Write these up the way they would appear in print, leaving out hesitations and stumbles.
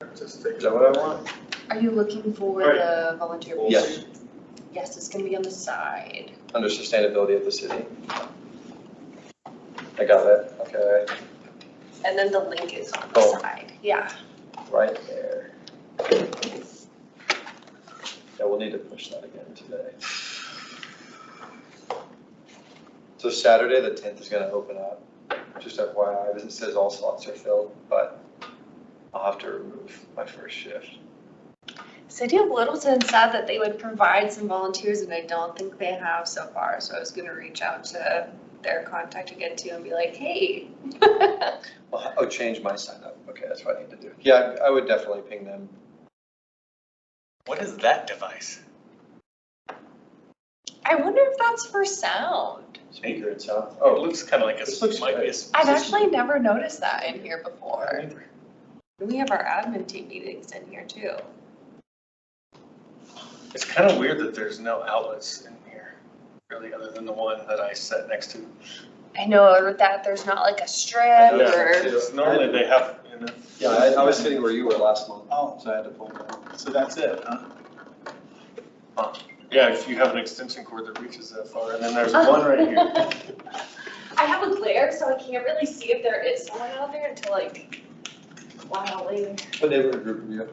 Is that what I want? Are you looking for the volunteer position? Yes. Yes, it's gonna be on the side. Under sustainability of the city. I got it, okay, And then the link is on the side, yeah. right there. Yeah, we'll need to push that again today. So Saturday, the 10th is gonna open up, just FYI, it says all slots are filled, but I'll have to remove my first shift. City of Littleton said that they would provide some volunteers, and I don't think they have so far, so I was gonna reach out to their contact again too and be like, hey. Well, oh, change my sign up, okay, that's what I need to do. Yeah, I would definitely ping them. What is that device? I wonder if that's for sound. Speaker itself. It Oh, looks kind of like This looks might be a good. I've actually never noticed that in here before. We have our admin team meetings in here too. It's kind of weird that there's no outlets in here, really, other than the one that I sat next to. I know that there's not like a strip Yeah. or. Normally they have, you know. yeah, I was sitting where you were last month. Oh. So I had to pull that. So that's it, huh? Yeah, if you have an extension cord that reaches that far, and then there's one right here. I have a glare, so I can't really see if there is someone out there until like a while later. What neighborhood group are you?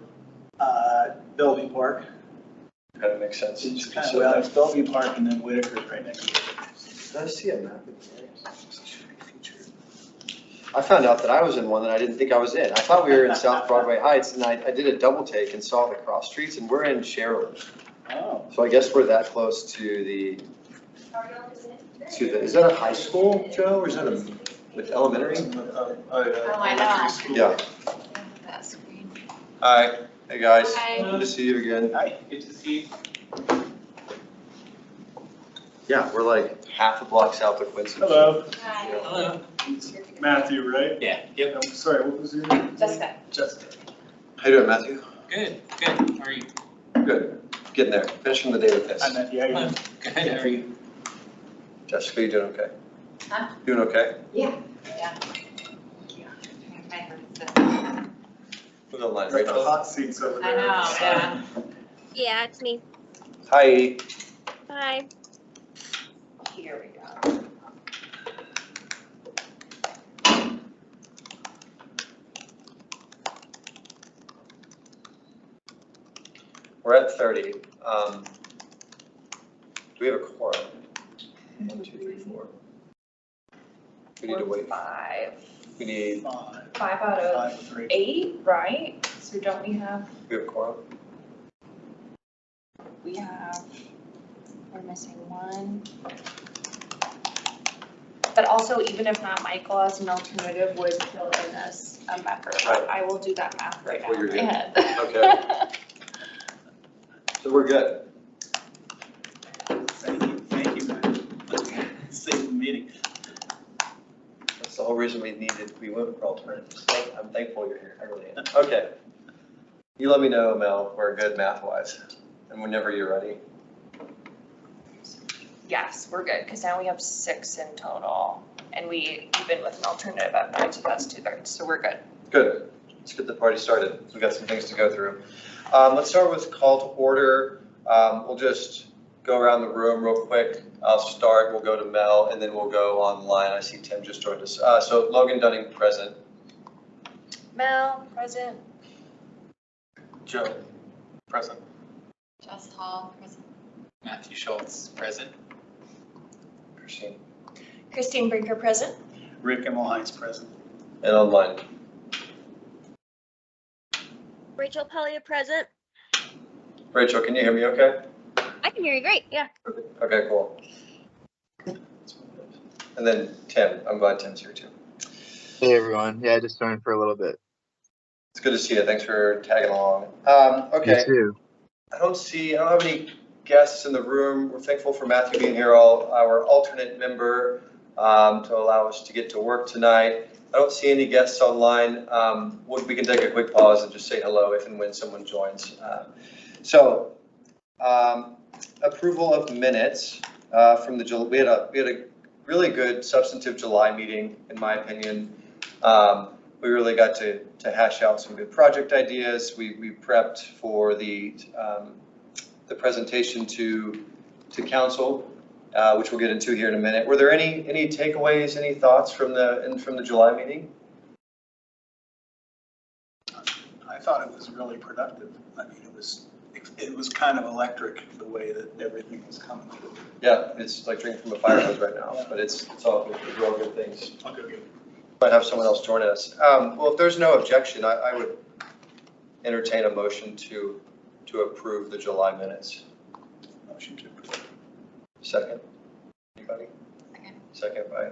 Bellevue Park. Kind of makes sense. It's kind of, well, it's Bellevue Park and then Whitaker's right next to it. Did I see a map? I found out that I was in one that I didn't think I was in. I thought we were in South Broadway Heights, and I did a double take and saw the cross streets, and we're in Sherwood. Oh. So I guess we're that close to the, is that a high school, Joe, or is that a with elementary? I know. Yeah. That screen. Hi, hey guys. Hi. Good to see you again. Hi, good to see you. Yeah, we're like half a block south of Quincy. Hello. Hi. Hello. Matthew, right? Yeah, yep. I'm sorry, what was your name? Jessica. Jessica. How you doing, Matthew? Good, good. How are you? Good. Getting there. Finishing the day with this. I met you. Good, how are you? Jessica, you doing okay? Huh? Doing okay? Yeah. Move on line Right, right the now. hot seats over there. yeah. Yeah, it's me. Hi. Hi. Here we go. We're at 30. Do we have a quorum? 1, 2, 3, 4. We need to wait. 5. We need, 5 out of 5 or 3. 8, right? So don't we have, we have a quorum? we're missing 1. But also, even if not, Michael as an alternative would fill in as a member. Right. I will do that math right now What you're in my doing. head. Okay. So we're good. Thank you, man. Save the meeting. That's the whole reason we went for alternatives. I'm thankful you're here. I really am. Okay. You let me know, Mel, we're good math-wise. And whenever you're ready. Yes, we're good, because now we have 6 in total, and we, even with an alternative at 9, so that's 2/3, so we're good. Good. Let's get the party started. We've got some things to go through. Let's start with call to order. We'll just go around the room real quick. I'll start, we'll go to Mel, and then we'll go online. I see Tim just joined us. So Logan Dunning, present. Mel, present. Joe, present. Jess Hall, present. Matthew Schultz, present. Christine. Christine Brinker, present. Rick Emil Hines present. And online. Rachel Pellia present. Rachel, can you hear me okay? I can hear you great, yeah. Okay, cool. And then Tim, I'm glad Tim's here too. Hey everyone, yeah, I just joined for a little bit. It's good to see you. Thanks for tagging along. Okay. You too. I don't have any guests in the room. We're thankful for Matthew being here, our alternate member, to allow us to get to work tonight. I don't see any guests online. We can take a quick pause and just say hello if and when someone joins. Approval of minutes from the we had a really good substantive July meeting, in my opinion. We really got to hash out some good project ideas. We prepped for the presentation to council, which we'll get into here in a minute. Were there any takeaways, any thoughts from the July meeting? I thought it was really productive. I mean, it was kind of electric, the way that everything was coming through. Yeah, it's like drinking from a fire hose right now, but it's all good. These are all good things. Okay. Might have someone else join us. Well, if there's no objection, I would entertain a motion to approve the July minutes. Motion to approve. Second. Anybody? Second by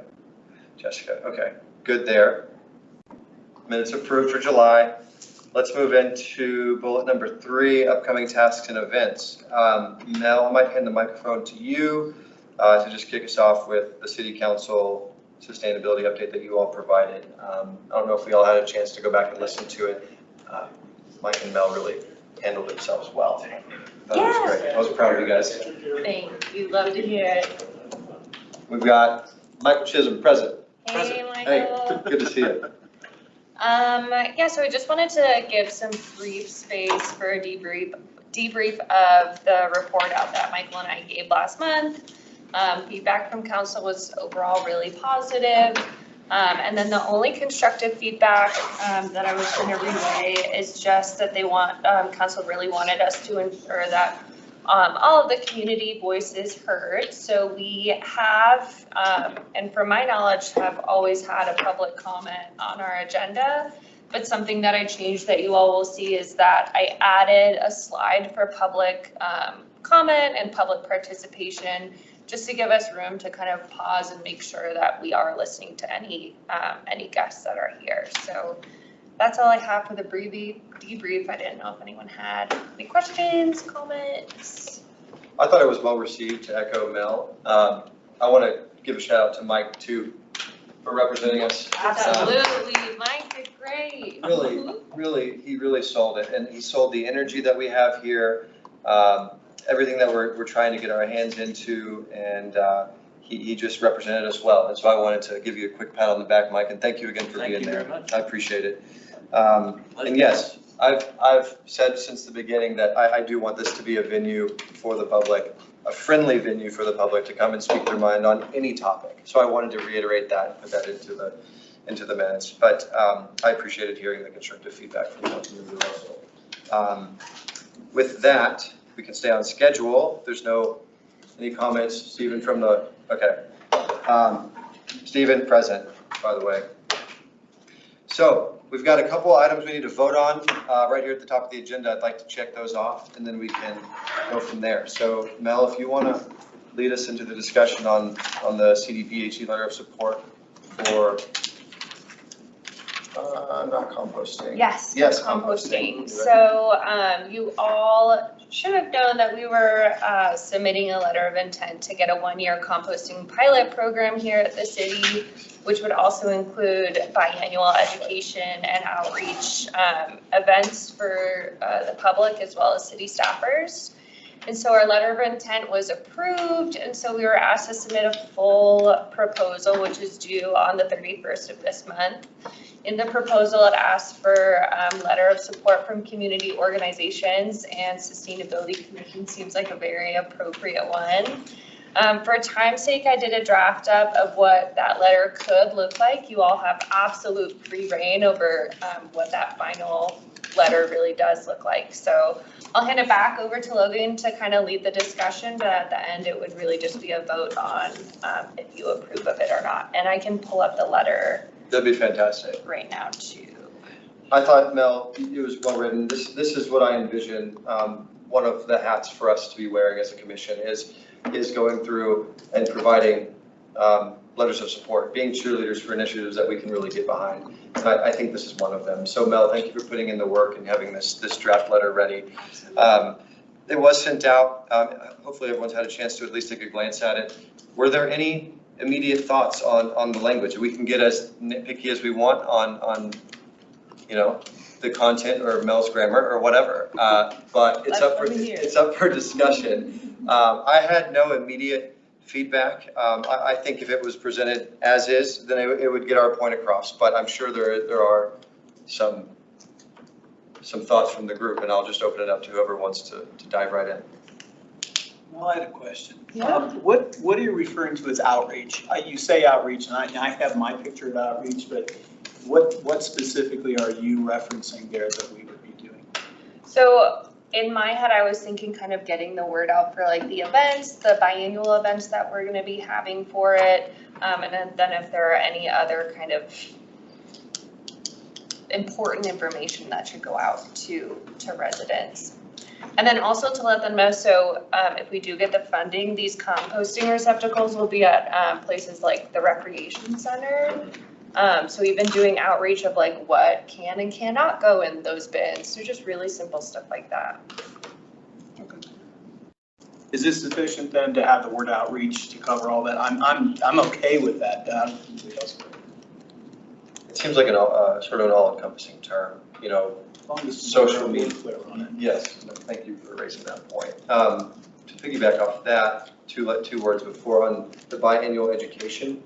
Jessica. Okay, good there. Minutes approved for July. Let's move into bullet number 3, upcoming tasks and events. Mel, I might hand the microphone to you to just kick us off with the City Council sustainability update that you all provided. I don't know if we all had a chance to go back and listen to it. Mike and Mel really handled themselves well. That was great. I was proud of you guys. Thank you, love to hear it. We've got Michael Chisholm present. Hey, Hey, Michael. good to see you. Yeah, so I just wanted to give some brief space for a debrief of the report out that Michael and I gave last month. Feedback from council was overall really positive. And then the only constructive feedback that I was going to relay is just that they council really wanted us to ensure that all of the community voices heard. So we have, and from my knowledge, have always had a public comment on our agenda. But something that I changed that you all will see is that I added a slide for public comment and public participation, just to give us room to kind of pause and make sure that we are listening to any guests that are here. So that's all I have for the debrief. I didn't know if anyone had any questions, comments. I thought it was well received, to echo Mel. I want to give a shout out to Mike too for representing us. Absolutely, Mike did great. He really sold it, and he sold the energy that we have here, everything that we're trying to get our hands into, and he just represented us well. And so I wanted to give you a quick pat on the back, Mike, and thank you again for being there. I appreciate it. And yes, I've said since the beginning that I do want this to be a venue for the public, a friendly venue for the public to come and speak their mind on any topic. So I wanted to reiterate that and put that into the minutes. But I appreciated hearing the constructive feedback from Councilmember Russell. With that, we can stay on schedule. There's any comments, Stephen, from the, okay. Stephen, present, by the way. So we've got a couple items we need to vote on right here at the top of the agenda. I'd like to check those off and then we can go from there. So Mel, if you want to lead us into the discussion on the CDPHE letter of support for not composting. Yes, Yes, composting. composting. So you all should have known that we were submitting a letter of intent to get a 1-year composting pilot program here at the city, which would also include biannual education and outreach events for the public as well as city staffers. And so our letter of intent was approved, and so we were asked to submit a full proposal, which is due on the 31st of this month. In the proposal, it asked for letter of support from community organizations, and Sustainability Commission seems like a very appropriate one. For time's sake, I did a draft up of what that letter could look like. You all have absolute free reign over what that final letter really does look like. So I'll hand it back over to Logan to kind of lead the discussion, but at the end, it would really just be a vote on if you approve of it or not. And I can pull up the letter. That'd be fantastic. Right now too. I thought, Mel, it was well written. This is what I envision. One of the hats for us to be wearing as a commission is going through and providing letters of support, being cheerleaders for initiatives that we can really get behind. And I think this is one of them. So Mel, thank you for putting in the work and having this draft letter ready. It was sent out. Hopefully everyone's had a chance to at least take a glance at it. Were there any immediate thoughts on the language? We can get as nitpicky as we want on the content or Mel's grammar or whatever, but it's up for discussion. I had no immediate feedback. I think if it was presented as is, then it would get our point across, but I'm sure there are some thoughts from the group, and I'll just open it up to whoever wants to dive right in. Well, I had a question. Yeah. What are you referring to as outreach? You say outreach, and I have my picture of outreach, but what specifically are you referencing there that we would be doing? So in my head, I was thinking kind of getting the word out for like the events, the biannual events that we're gonna be having for it. And then if there are any other kind of important information that should go out to residents. And then also to let them know, so if we do get the funding, these composting receptacles will be at places like the recreation center. So we've been doing outreach of like what can and cannot go in those bins. So just really simple stuff like that. Okay. Is this sufficient then to have the word outreach to cover all that? I'm okay with that. It seems like sort of an all-encompassing term, you know. As long as Social we're media. clear on it. Yes, thank you for raising that point. To piggyback off that, two words before on the biannual education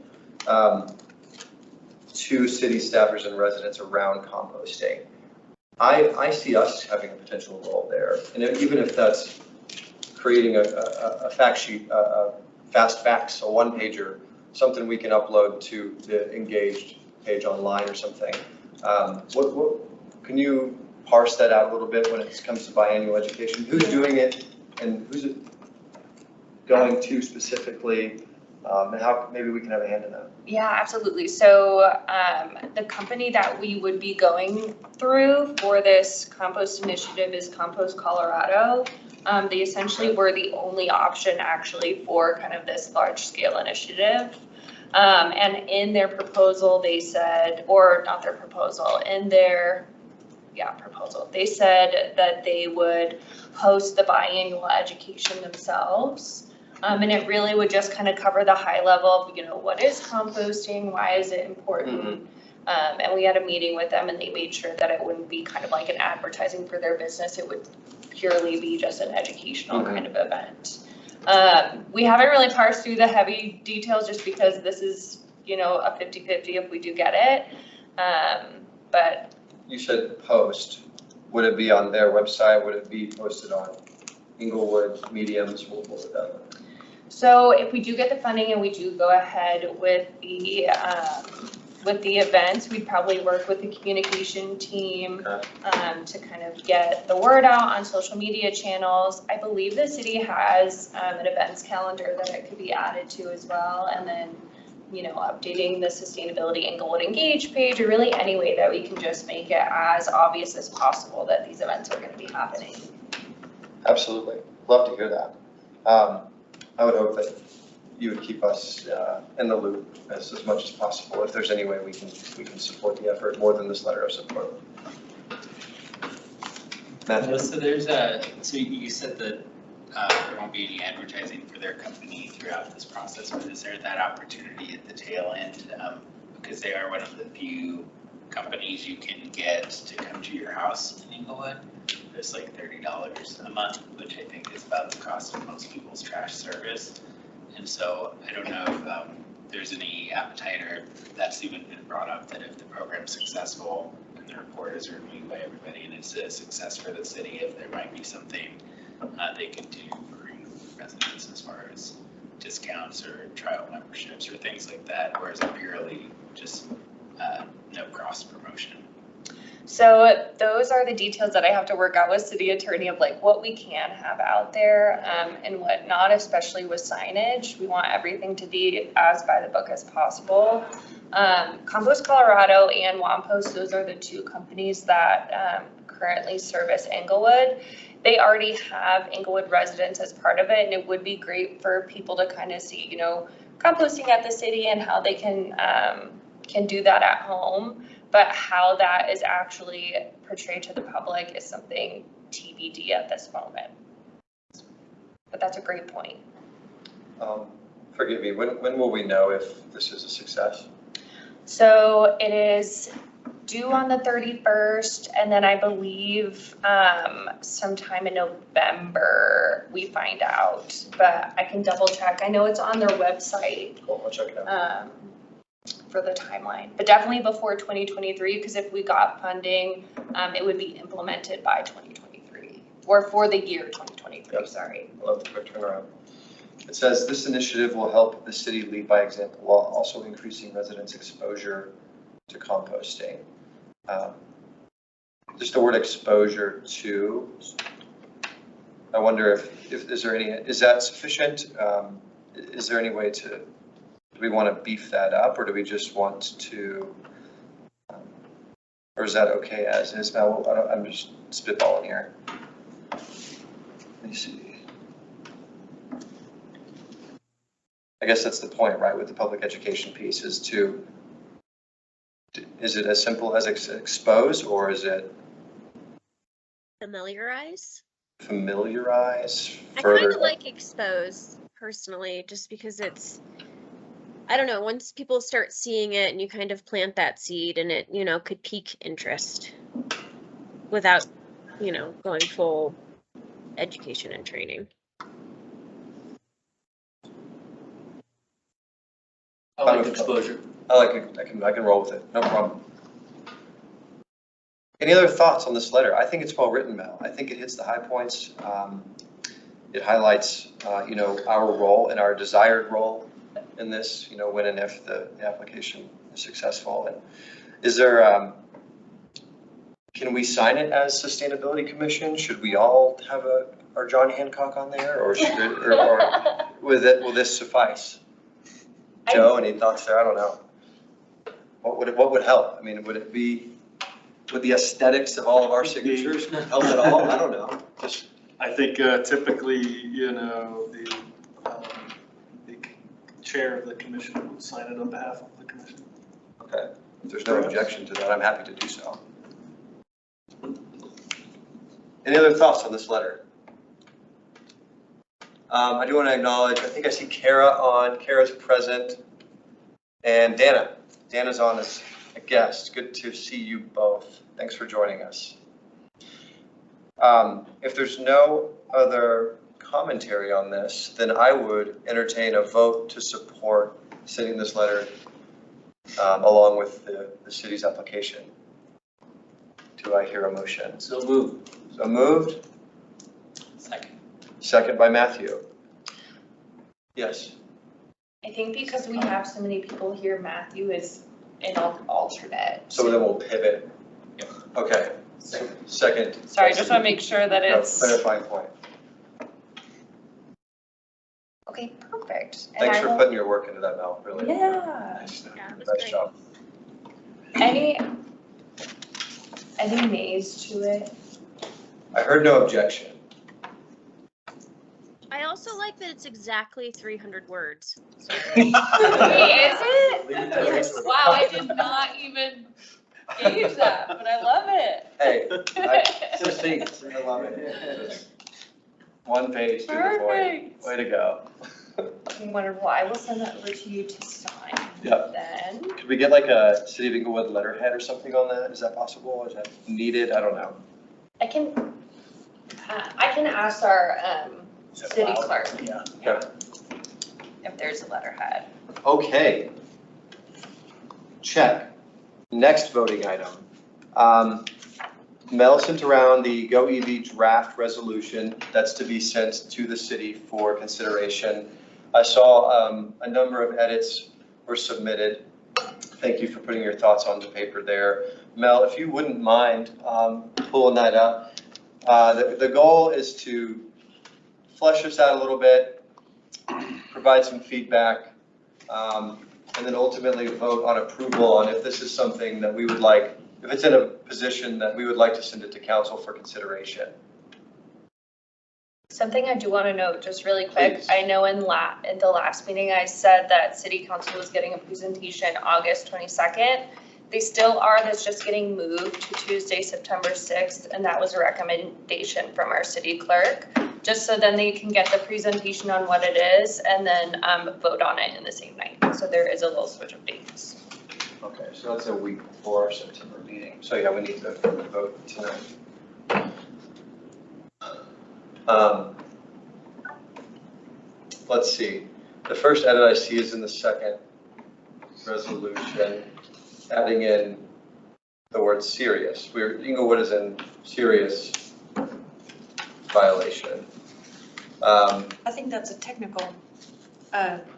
to city staffers and residents around composting. I see us having a potential role there, and even if that's creating a fact sheet, a fast facts, a one-pager, something we can upload to the engaged page online or something. What can you parse that out a little bit when it comes to biannual education? Who's doing it and who's it going to specifically? And how maybe we can have a hand in that. Yeah, absolutely. So the company that we would be going through for this compost initiative is Compost Colorado. They essentially were the only option actually for kind of this large scale initiative. And in their proposal, they said, or not their proposal, in their proposal, they said that they would host the biannual education themselves. And it really would just kind of cover the high level of, you know, what is composting? Why is it important? And we had a meeting with them and they made sure that it wouldn't be kind of like an advertising for their business. It would purely be just an educational kind of event. We haven't really parsed through the heavy details just because this is, you know, a 50-50 if we do get it. But You said post. Would it be on their website? Would it be posted on Inglewood mediums? What would that look? so if we do get the funding and we do go ahead with the events, we'd probably work with the communication team to kind of get the word out on social media channels. I believe the city has an events calendar that it could be added to as well. And then, you know, updating the Sustainability Inglewood Engage page, or really any way that we can just make it as obvious as possible that these events are going to be happening. Absolutely. Love to hear that. I would hope that you would keep us in the loop as much as possible if there's any way we can support the effort more than this letter of support. Matthew? So so you said that there won't be any advertising for their company throughout this process, but is there that opportunity at the tail end? Because they are one of the few companies you can get to come to your house in Inglewood. It's like $30 a month, which I think is about the cost of most people's trash service. And so I don't know if there's any appetite or that's even been brought up that if the program's successful and the report is reviewed by everybody and it's a success for the city, if there might be something they can do for residents as far as discounts or trial memberships or things like that, or is it purely just no cross promotion? So those are the details that I have to work out with city attorney of like what we can have out there and what not, especially with signage. We want everything to be as by the book as possible. Compost Colorado and Wampost, those are the two companies that currently service Inglewood. They already have Inglewood residents as part of it, and it would be great for people to kind of see, you know, composting at the city and how they can do that at home. But how that is actually portrayed to the public is something TBD at this moment. But that's a great point. Forgive me, when will we know if this is a success? So it is due on the 31st, and then I believe sometime in November we find out, but I can double check. I know it's on their website Cool, I'll check it out. for the timeline, but definitely before 2023, because if we got funding, it would be implemented by 2023, or for the year 2023, Yep. sorry. I love the quick turnaround. It says this initiative will help the city lead by example while also increasing residents' exposure to composting. Just the word exposure to, I wonder if is there any, is that sufficient? Is there any way to, do we want to beef that up, or do we just want to, or is that okay as is? Now, I'm just spitballing here. Let me see. I guess that's the point, right, with the public education piece is to, is it as simple as expose, or is it Familiarize. familiarize I further? kind of like expose personally, just because it's, I don't know, once people start seeing it and you kind of plant that seed and it, you know, could pique interest without, you know, going full education and training. I like exposure. I like it. I can roll with it. No problem. Any other thoughts on this letter? I think it's well written, Mel. I think it hits the high points. It highlights, you know, our role and our desired role in this, you know, when and if the application is successful. And is there, can we sign it as Sustainability Commission? Should we all have our John Hancock on there, or should it, or will this suffice? Joe, any thoughts there? I don't know. What would help? I mean, would the aesthetics of all of our signatures help at all? I don't know. Just, I think typically, you know, the chair of the commission would sign it on behalf of the commission. okay. If there's no objection to that, I'm happy to do so. Any other thoughts on this letter? I do want to acknowledge, I think I see Kara's present, and Dana's on as a guest. Good to see you both. Thanks for joining us. If there's no other commentary on this, then I would entertain a vote to support sending this letter along with the city's application. Do I hear a motion? So moved. So moved. Second. Second by Matthew. Yes. I think because we have so many people here, Matthew is an alternate. So then we'll pivot. Yep. Okay. Second. Sorry, just want to make sure that No, it's, clarifying point. okay, perfect. And Thanks I for will- putting your work into that, Mel, really. Yeah. Yeah, that's Nice great. job. Any nays to it? I heard no objection. I also like that it's exactly 300 words. Wait, is it? Yes. Wow, I did not even gauge that, but I love it. Hey, succinct, I love it. One page to the point. Perfect. Way to go. Wonderful. I will send that over to you to sign Yep. then. Could we get like a City of Inglewood letterhead or something on that? Is that possible? Is that needed? I don't know. I can ask our city clerk Yeah. Okay. if there's a letterhead. Okay. Check. Next voting item. Mel sent around the GoEV draft resolution that's to be sent to the city for consideration. I saw a number of edits were submitted. Thank you for putting your thoughts onto paper there. Mel, if you wouldn't mind pulling that up. The goal is to flesh this out a little bit, provide some feedback, and then ultimately vote on approval on if this is something that we would like, if it's in a position that we would like to send it to council for consideration. Something I do want to note, just really quick, Please. I know in the last meeting, I said that city council was getting a presentation August 22nd. They still are, that's just getting moved to Tuesday, September 6th, and that was a recommendation from our city clerk, just so then they can get the presentation on what it is and then vote on it in the same night. So there is a little switch of dates. Okay, so that's a week before our September meeting. So yeah, we need to vote tonight. Let's see. The first edit I see is in the second resolution, adding in the word serious. Inglewood is in serious violation. I think that's a technical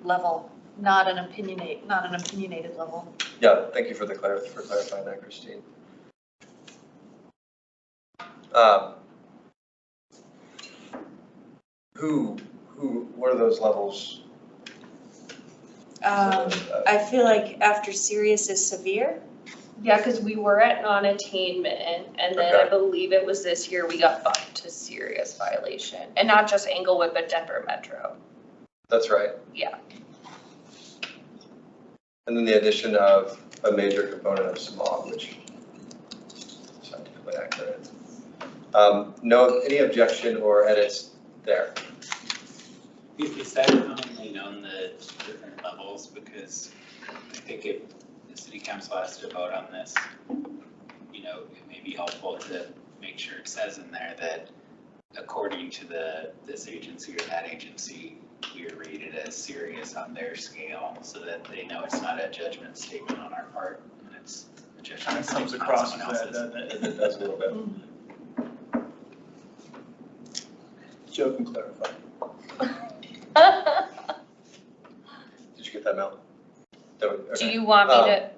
level, not an opinionated level. Yeah, thank you for clarifying that, Christine. What are those levels? I feel like after serious is severe. Yeah, because we were at non-attainment, and then I Okay. believe it was this year we got bumped to serious violation, and not just Englewood, but Denver Metro. That's right. Yeah. And then the addition of a major component of smog, which is scientifically accurate. No, any objection or edits there? Is that commonly known, the different levels? Because I think if the city council has to vote on this, you know, it may be helpful to make sure it says in there that according to this agency or that agency, we are rated as serious on their scale, so that they know it's not a judgment statement on our part, and it's a Kind judgment of comes statement on across someone that, else's. doesn't it? It does a little bit. Joe can clarify. Did you get that, Mel? Do Okay. you want me to?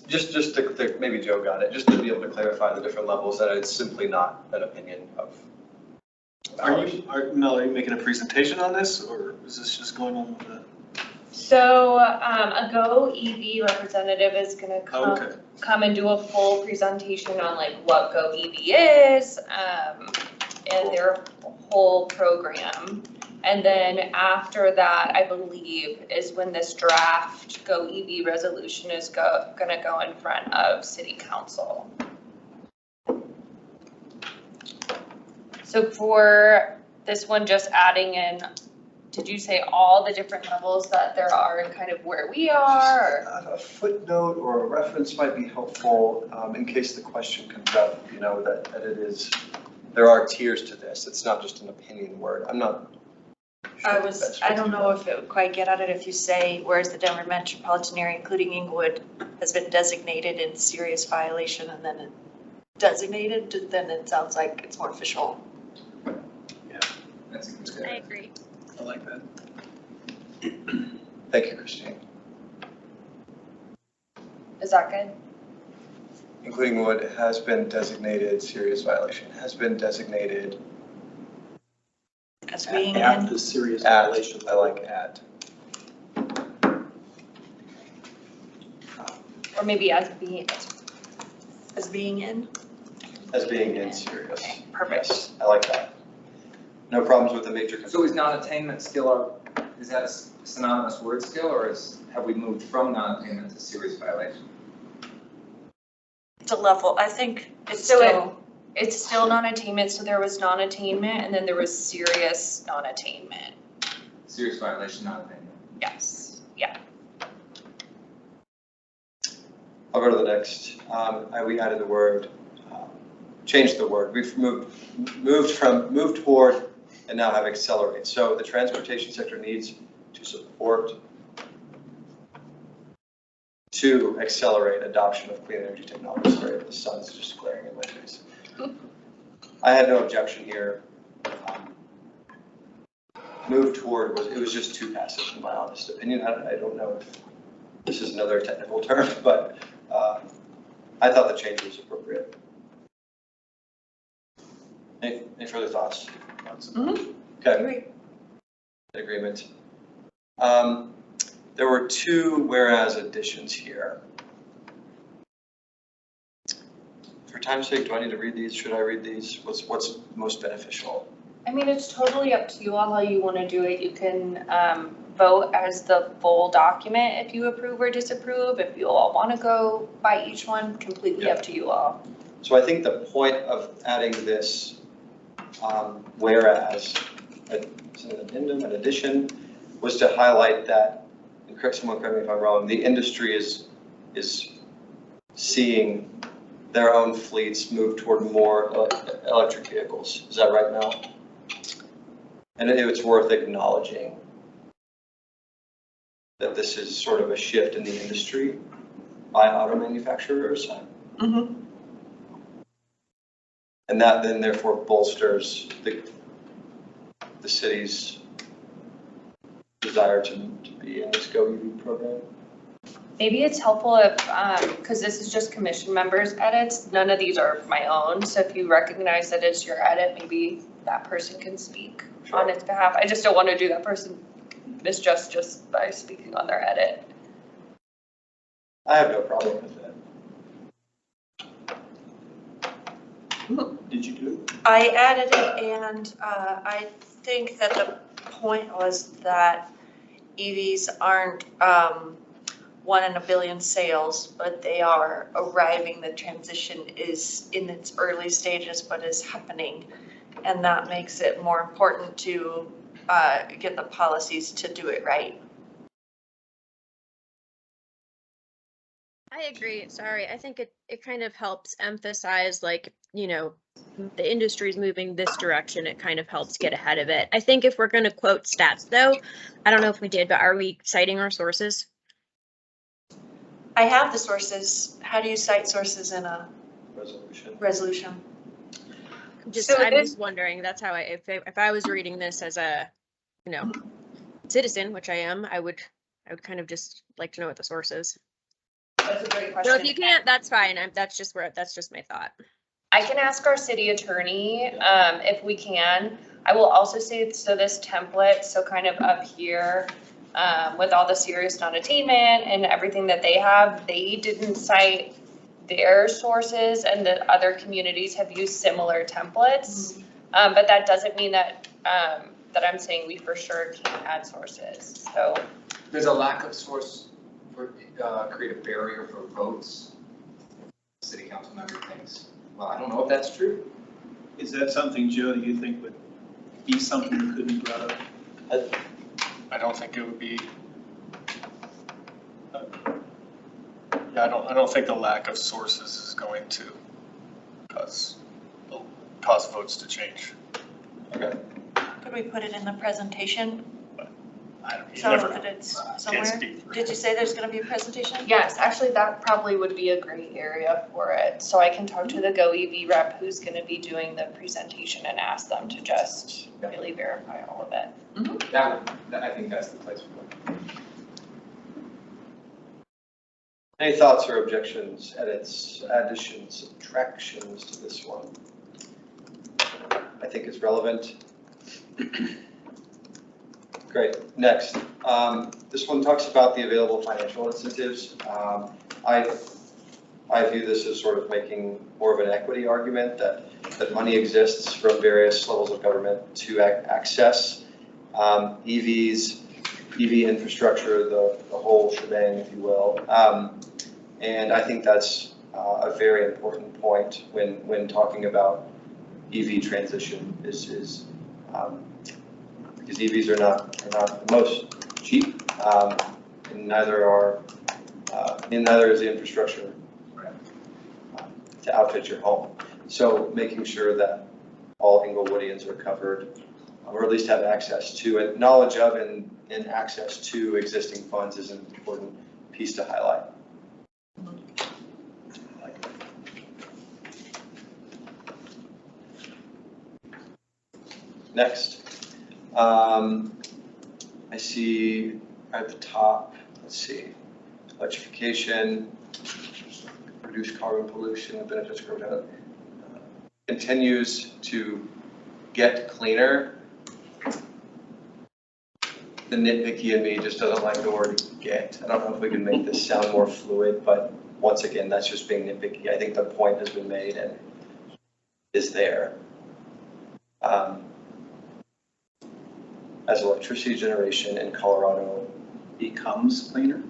Just to, maybe Joe got it, just to be able to clarify the different levels, that it's simply not an opinion of ours. Mel, are you making a presentation on this, or is this just going on with the? So a GoEV representative is gonna Okay. come and do a full presentation on like what GoEV is, and their whole program. And then after that, I believe, is when this draft GoEV resolution is gonna go in front of city council. So for this one, just adding in, did you say all the different levels that there are and kind of where we are? Or? A footnote or a reference might be helpful in case the question comes up, you know, that it is, there are tiers to this. It's not just an opinion word. I'm not sure. I don't know if it would quite get at it if you say, whereas the Denver metropolitan area, including Inglewood, has been designated in serious violation, and then it designated, then it sounds like it's more official. That's good. I agree. I like that. Thank you, Christine. Is that good? Including what has been designated serious violation, has been designated As being At in, the serious at, violation. I like at. Or maybe as being in. As being in serious. Okay, perfect. Yes, I like that. No problems with the major. So is non-attainment still is that a synonymous word still, or have we moved from non-attainment to serious violation? It's a level, I think it's So still, it's still non-attainment, so there was non-attainment and then there was serious non-attainment. Serious violation, non-attainment. Yes, yeah. I'll go to the next. We added the word, changed the word. We've moved toward, and now have accelerate. So the transportation sector needs to support, to accelerate adoption of clean energy technology. Sorry, the sun's just glaring in my face. I had no objection here. Move toward it was just too passive in my honest opinion. I don't know if this is another technical term, but I thought the change was appropriate. Any further thoughts? Mhm. Okay. Agreement. There were two whereas additions here. For time's sake, do I need to read these? Should I read these? What's most beneficial? I mean, it's totally up to you all how you want to do it. You can vote as the full document if you approve or disapprove. If you all want to go by each one, completely up to you all. So I think the point of adding this whereas, is it an addendum, an addition, was to highlight that, and someone correct me if I'm wrong, the industry is seeing their own fleets move toward more electric vehicles. Is that right, Mel? And it's worth acknowledging that this is sort of a shift in the industry by auto manufacturers. Mm-hmm. And that then therefore bolsters the city's desire to be in this GoEV program. Maybe it's helpful if, because this is just commission members' edits, none of these are my own. So if you recognize that it's your edit, maybe that person can speak on its behalf. I just don't want to do that person misjust just by speaking on their edit. I have no problem with that. Did you do it? I added it, and I think that the point was that EVs aren't 1 in a billion sales, but they are arriving. The transition is in its early stages, but is happening. And that makes it more important to get the policies to do it right. I agree. Sorry. I think it kind of helps emphasize, like, you know, the industry's moving this direction. It kind of helps get ahead of it. I think if we're going to quote stats, though, I don't know if we did, but are we citing our sources? I have the sources. How do you cite sources in a resolution? I'm just wondering. That's how if I was reading this as a, you know, citizen, which I am, I would kind of just like to know what the source is. That's a great question. So if you can't, that's fine. That's just my thought. I can ask our city attorney if we can. I will also say, so this template, so kind of up here with all the serious non-attainment and everything that they have, they didn't cite their sources, and the other communities have used similar templates. But that doesn't mean that that I'm saying we for sure can't add sources. So There's a lack of source for create a barrier for votes. City council member thinks. Well, I don't know if that's true. Is that something, Joe, that you think would be something that could be brought up? I don't think it would be. Yeah, I don't think the lack of sources is going to cause votes to change. Okay. Could we put it in the presentation You so never that know. it's Can't somewhere? speak for Did you say there's going to be a presentation? yes, actually that probably would be a great area for it. So I can talk to the GoEV rep who's going to be doing the presentation and ask them to just really verify all of it. I think that's the place for it. Any thoughts or objections, edits, additions, subtractions to this one? I think it's relevant. Great, next. This one talks about the available financial incentives. I view this as sort of making more of an equity argument that money exists from various levels of government to access EVs, EV infrastructure, the whole shebang, if you will. And I think that's a very important point when talking about EV transition is because EVs are not the most cheap, and neither is the infrastructure to outfit your home. So making sure that all Inglewoodians are covered, or at least have access to it, knowledge of and access to existing funds is an important piece to highlight. Next. I see at the top, let's see, electrification, reduce carbon pollution, benefits continues to get cleaner. The nitpicky in me just doesn't like the word get. I don't know if we can make this sound more fluid, but once again, that's just being nitpicky. I think the point has been made and is there. As electricity generation in Colorado Becomes cleaner?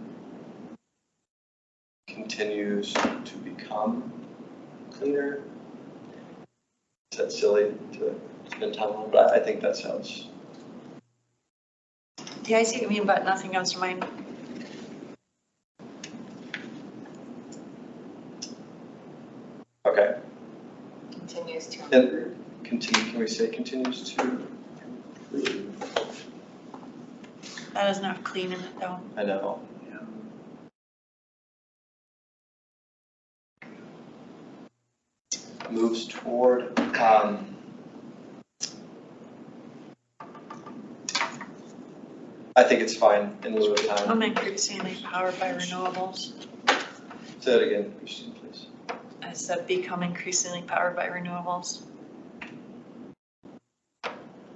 continues to become cleaner. Is that silly to spend time on? But I think that sounds. Yeah, I see what you mean, but nothing comes to mind. Continues to And improve. continue, can we say continues to improve? That doesn't have clean in it though. I know. Moves toward, I think it's fine in lieu of time. I'm increasingly powered by renewables. Say that again, Christine, please. I said become increasingly powered by renewables.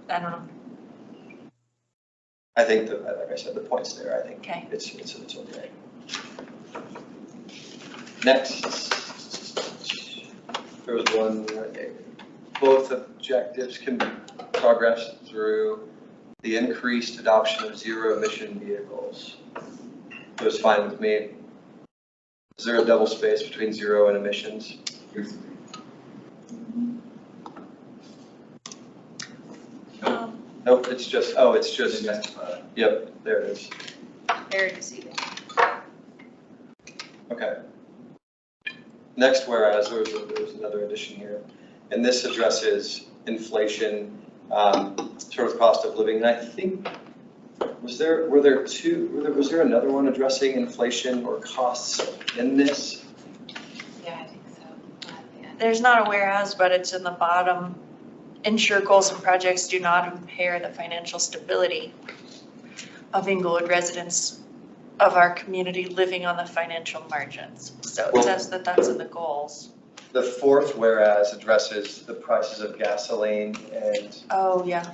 I don't know. I think that, like I said, the point's there. I think Okay. it's okay. Next, there was one, both objectives can progress through the increased adoption of zero emission vehicles. It was fine with me. Is there a double space between zero and emissions? Nope, it's just, oh, it's just, yep, there it is. Very deceiving. Okay. Next, whereas, there was another addition here, and this addresses inflation, sort of cost of living, and I think, was there another one addressing inflation or costs in this? Yeah, I think so. Yeah. There's not a whereas, but it's in the bottom. Ensure goals and projects do not impair the financial stability of Inglewood residents of our community living on the financial margins. So it says that that's in the goals. The fourth whereas addresses the prices of gasoline and Oh, yeah.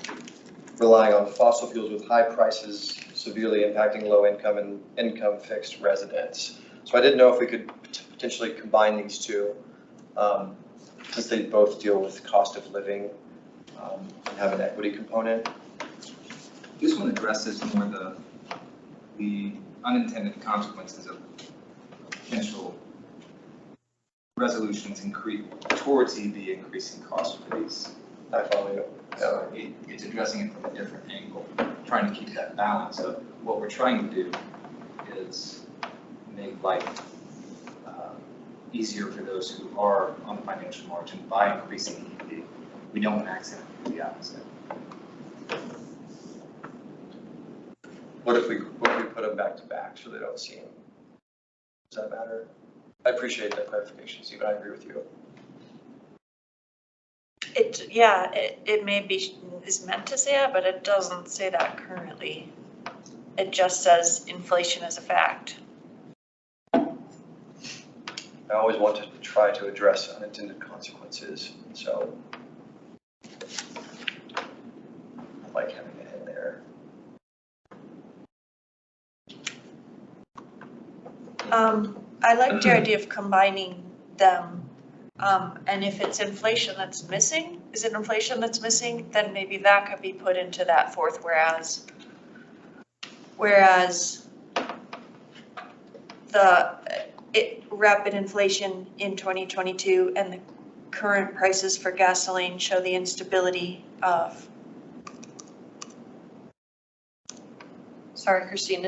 relying on fossil fuels with high prices severely impacting low income and income fixed residents. So I didn't know if we could potentially combine these two, since they both deal with cost of living and have an equity component. This one addresses more the unintended consequences of potential resolutions towards EV increasing costs for these. I follow you. So it's addressing it from a different angle, trying to keep that balance of what we're trying to do is make life easier for those who are on the financial margin by increasing EV. We don't want to accidentally do the opposite. What if we put them back to back so they don't see them? Does that matter? I appreciate that clarification, Steve. I agree with you. It may be, is meant to say that, but it doesn't say that currently. It just says inflation is a fact. I always want to try to address unintended consequences, so I like having it in there. I liked your idea of combining them. And if it's inflation that's missing, is it inflation that's missing? Then maybe that could be put into that fourth whereas. Whereas the rapid inflation in 2022 and the current prices for gasoline show the instability of. Sorry, Christine,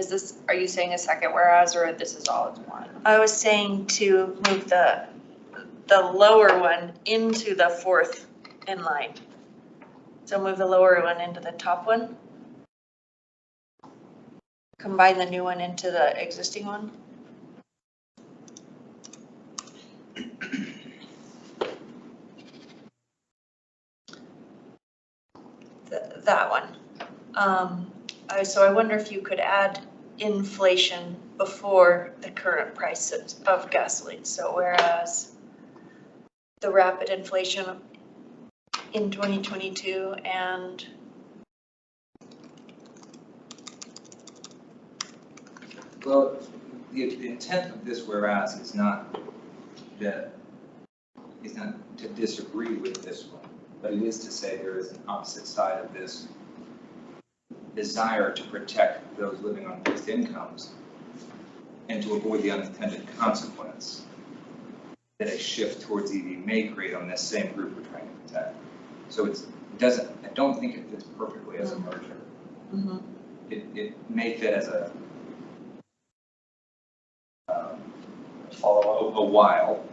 are you saying a second whereas, or this is all as one? I was saying to move the lower one into the fourth in line. So move the lower one into the top one. Combine the new one into the existing one. That one. So I wonder if you could add inflation before the current prices of gasoline. So whereas the rapid inflation in 2022 and Well, the intent of this whereas is not to disagree with this one, but it is to say there is an opposite side of this desire to protect those living on fixed incomes and to avoid the unintended consequence that a shift towards EV may create on this same group we're trying to protect. So I don't think it fits perfectly as a merger. mm-hmm. It may fit as a Follow while.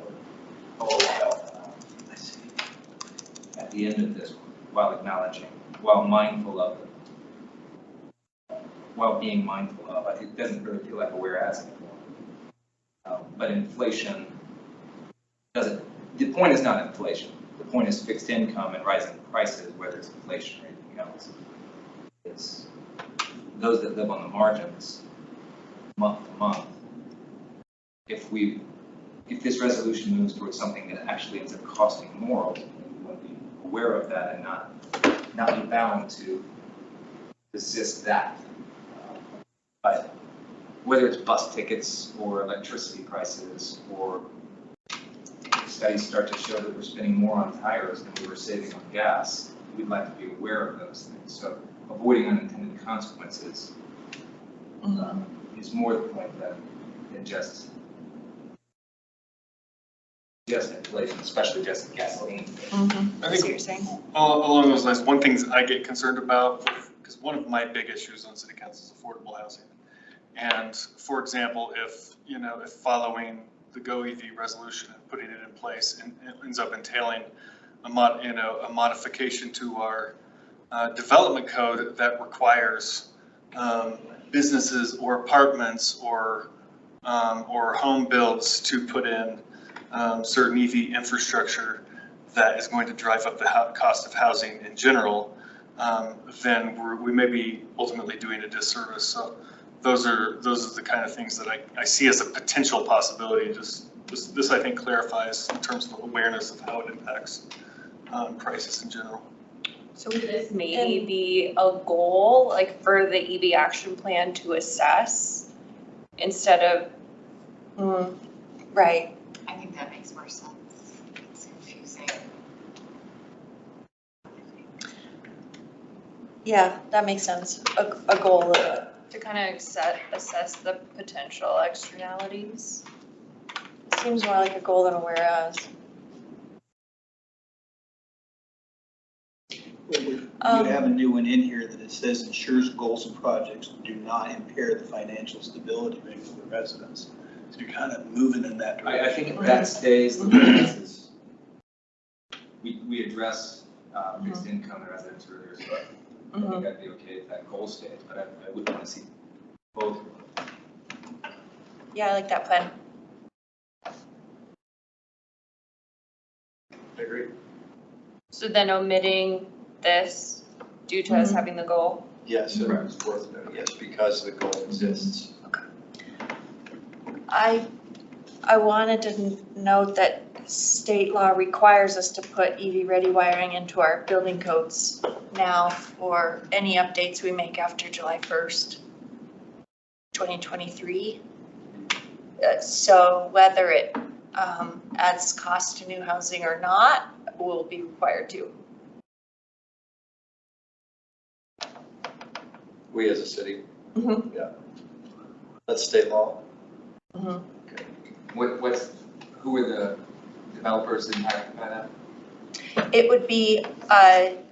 I see. at the end of this while acknowledging, while being mindful of. It doesn't really feel like a whereas anymore. But inflation doesn't, the point is not inflation. The point is fixed income and rising prices, whether it's inflation or anything else. It's those that live on the margins, month to month. If this resolution moves towards something that actually ends up costing more, we want to be aware of that and not be bound to resist that. But whether it's bus tickets or electricity prices, or studies start to show that we're spending more on tires than we were saving on gas, we'd like to be aware of those things. So avoiding unintended consequences is more the point than just inflation, especially just gasoline. I I see what you're think saying. along those lines, one thing I get concerned about, because one of my big issues on city council is affordable housing. And for example, if following the GoEV resolution and putting it in place and it ends up entailing a modification to our development code that requires businesses or apartments or home builds to put in certain EV infrastructure that is going to drive up the cost of housing in general, then we may be ultimately doing a disservice. So those are the kind of things that I see as a potential possibility. This I think clarifies in terms of awareness of how it impacts prices in general. So would this maybe be a goal, like for the EV action plan to assess instead of? Right. I think that makes more sense. It's confusing. Yeah, that makes sense. A goal. To kind of assess the potential externalities. Seems more like a goal than a whereas. You have a new one in here that it says ensures goals and projects do not impair the financial stability of the residents. So you're kind of moving in that direction. I think if that stays, the whereas we address fixed income and residents earlier, so I think I'd be okay if that goal stays, but I would want to see both. Yeah, I like that plan. I agree. So then omitting this due to us having the goal. Yes, it's worth noting, yes, because the goal exists. I wanted to note that state law requires us to put EV ready wiring into our building codes now for any updates we make after July 1st, 2023. So whether it adds cost to new housing or not, we'll be required to. We as a city, Mm-hmm. yeah. That's state law. Mm-hmm. Who are the developers impacted by that? It would be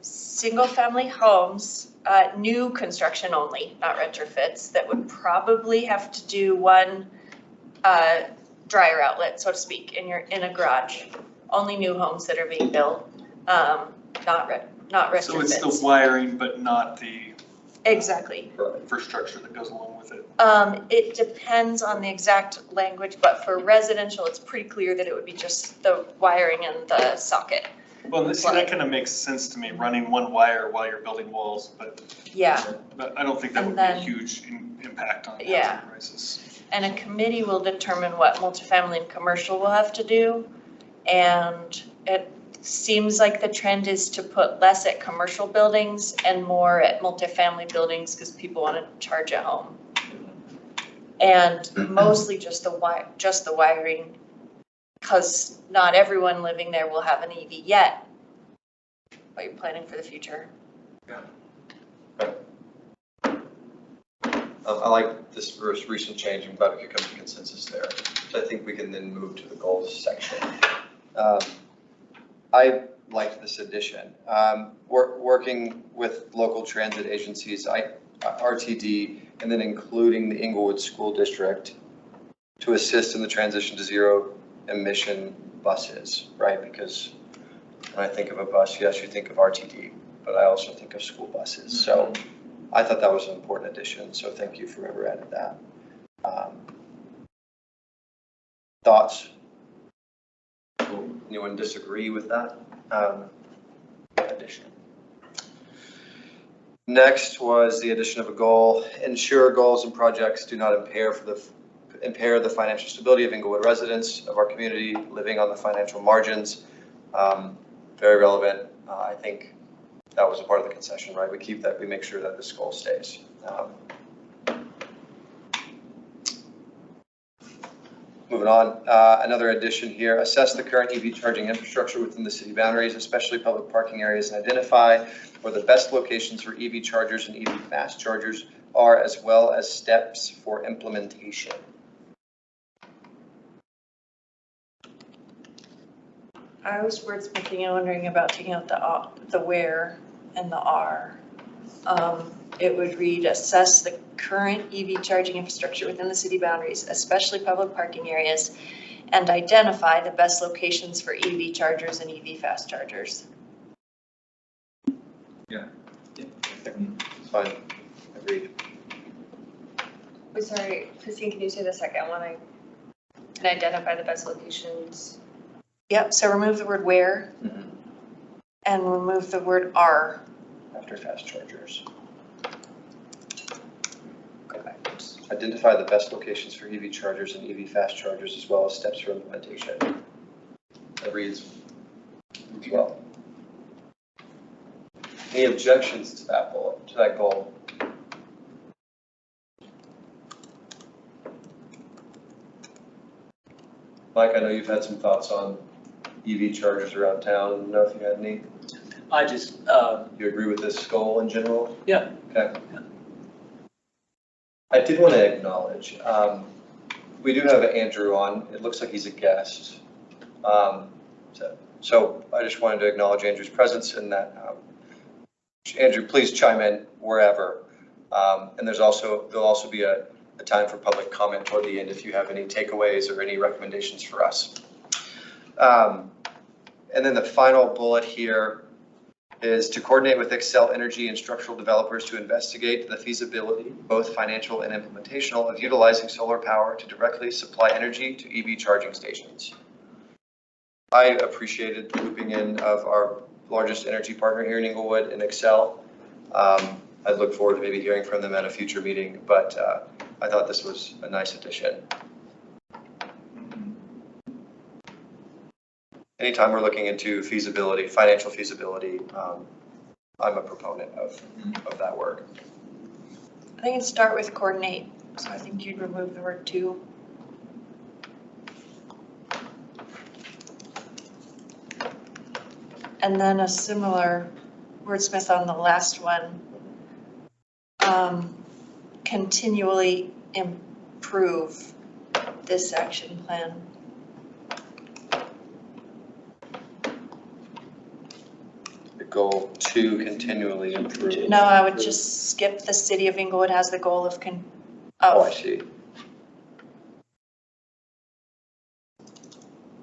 single-family homes, new construction only, not retrofits, that would probably have to do one dryer outlet, so to speak, in a garage. Only new homes that are being built, not retrofits. So it's the wiring, but not the Exactly. infrastructure that goes along with it. It depends on the exact language, but for residential, it's pretty clear that it would be just the wiring and the socket. Well, that kind of makes sense to me, running one wire while you're building walls, but Yeah, I don't think that would be a huge impact on housing prices. and a committee will determine what multifamily and commercial will have to do. And it seems like the trend is to put less at commercial buildings and more at multifamily buildings because people want to charge at home. And mostly just the wiring, because not everyone living there will have an EV yet, but you're planning for the future. I like this recent change. I'm glad we could come to consensus there. So I think we can then move to the goals section. I liked this addition. Working with local transit agencies, RTD, and then including the Inglewood School District to assist in the transition to zero emission buses, right? Because When I think of a bus, yes, you think of RTD, but I also think of school buses. So I thought that was an important addition. So thank you for whoever added that. Thoughts? Anyone disagree with that addition? Next was the addition of a goal. Ensure goals and projects do not impair the financial stability of Inglewood residents of our community living on the financial margins. Very relevant. I think that was a part of the concession, right? We keep that, we make sure that this goal stays. Moving on, another addition here, assess the current EV charging infrastructure within the city boundaries, especially public parking areas, and identify where the best locations for EV chargers and EV fast chargers are, as well as steps for implementation. I was wordsmithing and wondering about taking out the where and the are. It would read, assess the current EV charging infrastructure within the city boundaries, especially public parking areas, and identify the best locations for EV chargers and EV fast chargers. Yeah. Fine, agreed. I'm sorry, Christine, can you say the second one? And identify the best locations. Yep, so remove the word where and remove the word are. After fast chargers. Go backwards. Identify the best locations for EV chargers and EV fast chargers, as well as steps for implementation. That reads as well. Any objections to that bullet, to that goal? Mike, I know you've had some thoughts on EV chargers around town. I don't know if you had any. I just, You agree with this goal in general? Yeah. Okay. I did want to acknowledge, we do have Andrew on. It looks like he's a guest. So I just wanted to acknowledge Andrew's presence and that, Andrew, please chime in wherever. And there'll also be a time for public comment toward the end if you have any takeaways or any recommendations for us. And then the final bullet here is to coordinate with Xcel Energy and structural developers to investigate the feasibility, both financial and implementational, of utilizing solar power to directly supply energy to EV charging stations. I appreciated the looping in of our largest energy partner here in Inglewood and Xcel. I look forward to maybe hearing from them at a future meeting, but I thought this was a nice addition. Anytime we're looking into feasibility, financial feasibility, I'm a proponent of that work. I think it'd start with coordinate, so I think you'd remove the word to. And then a similar wordsmith on the last one. Continually improve this action plan. The goal to continually improve. No, I would just skip the city of Inglewood has the goal of Oh, I see.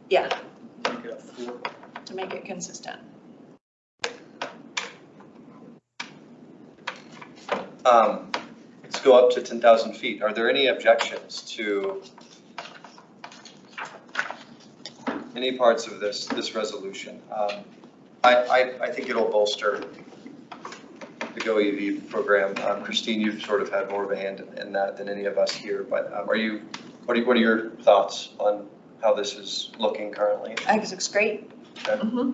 Yeah, Make it a 4. to make it consistent. Let's go up to 10,000 feet. Are there any objections to any parts of this resolution? I think it'll bolster the GoEV program. Christine, you've sort of had more of a hand in that than any of us here, but what are your thoughts on how this is looking currently? I think it looks great. Okay.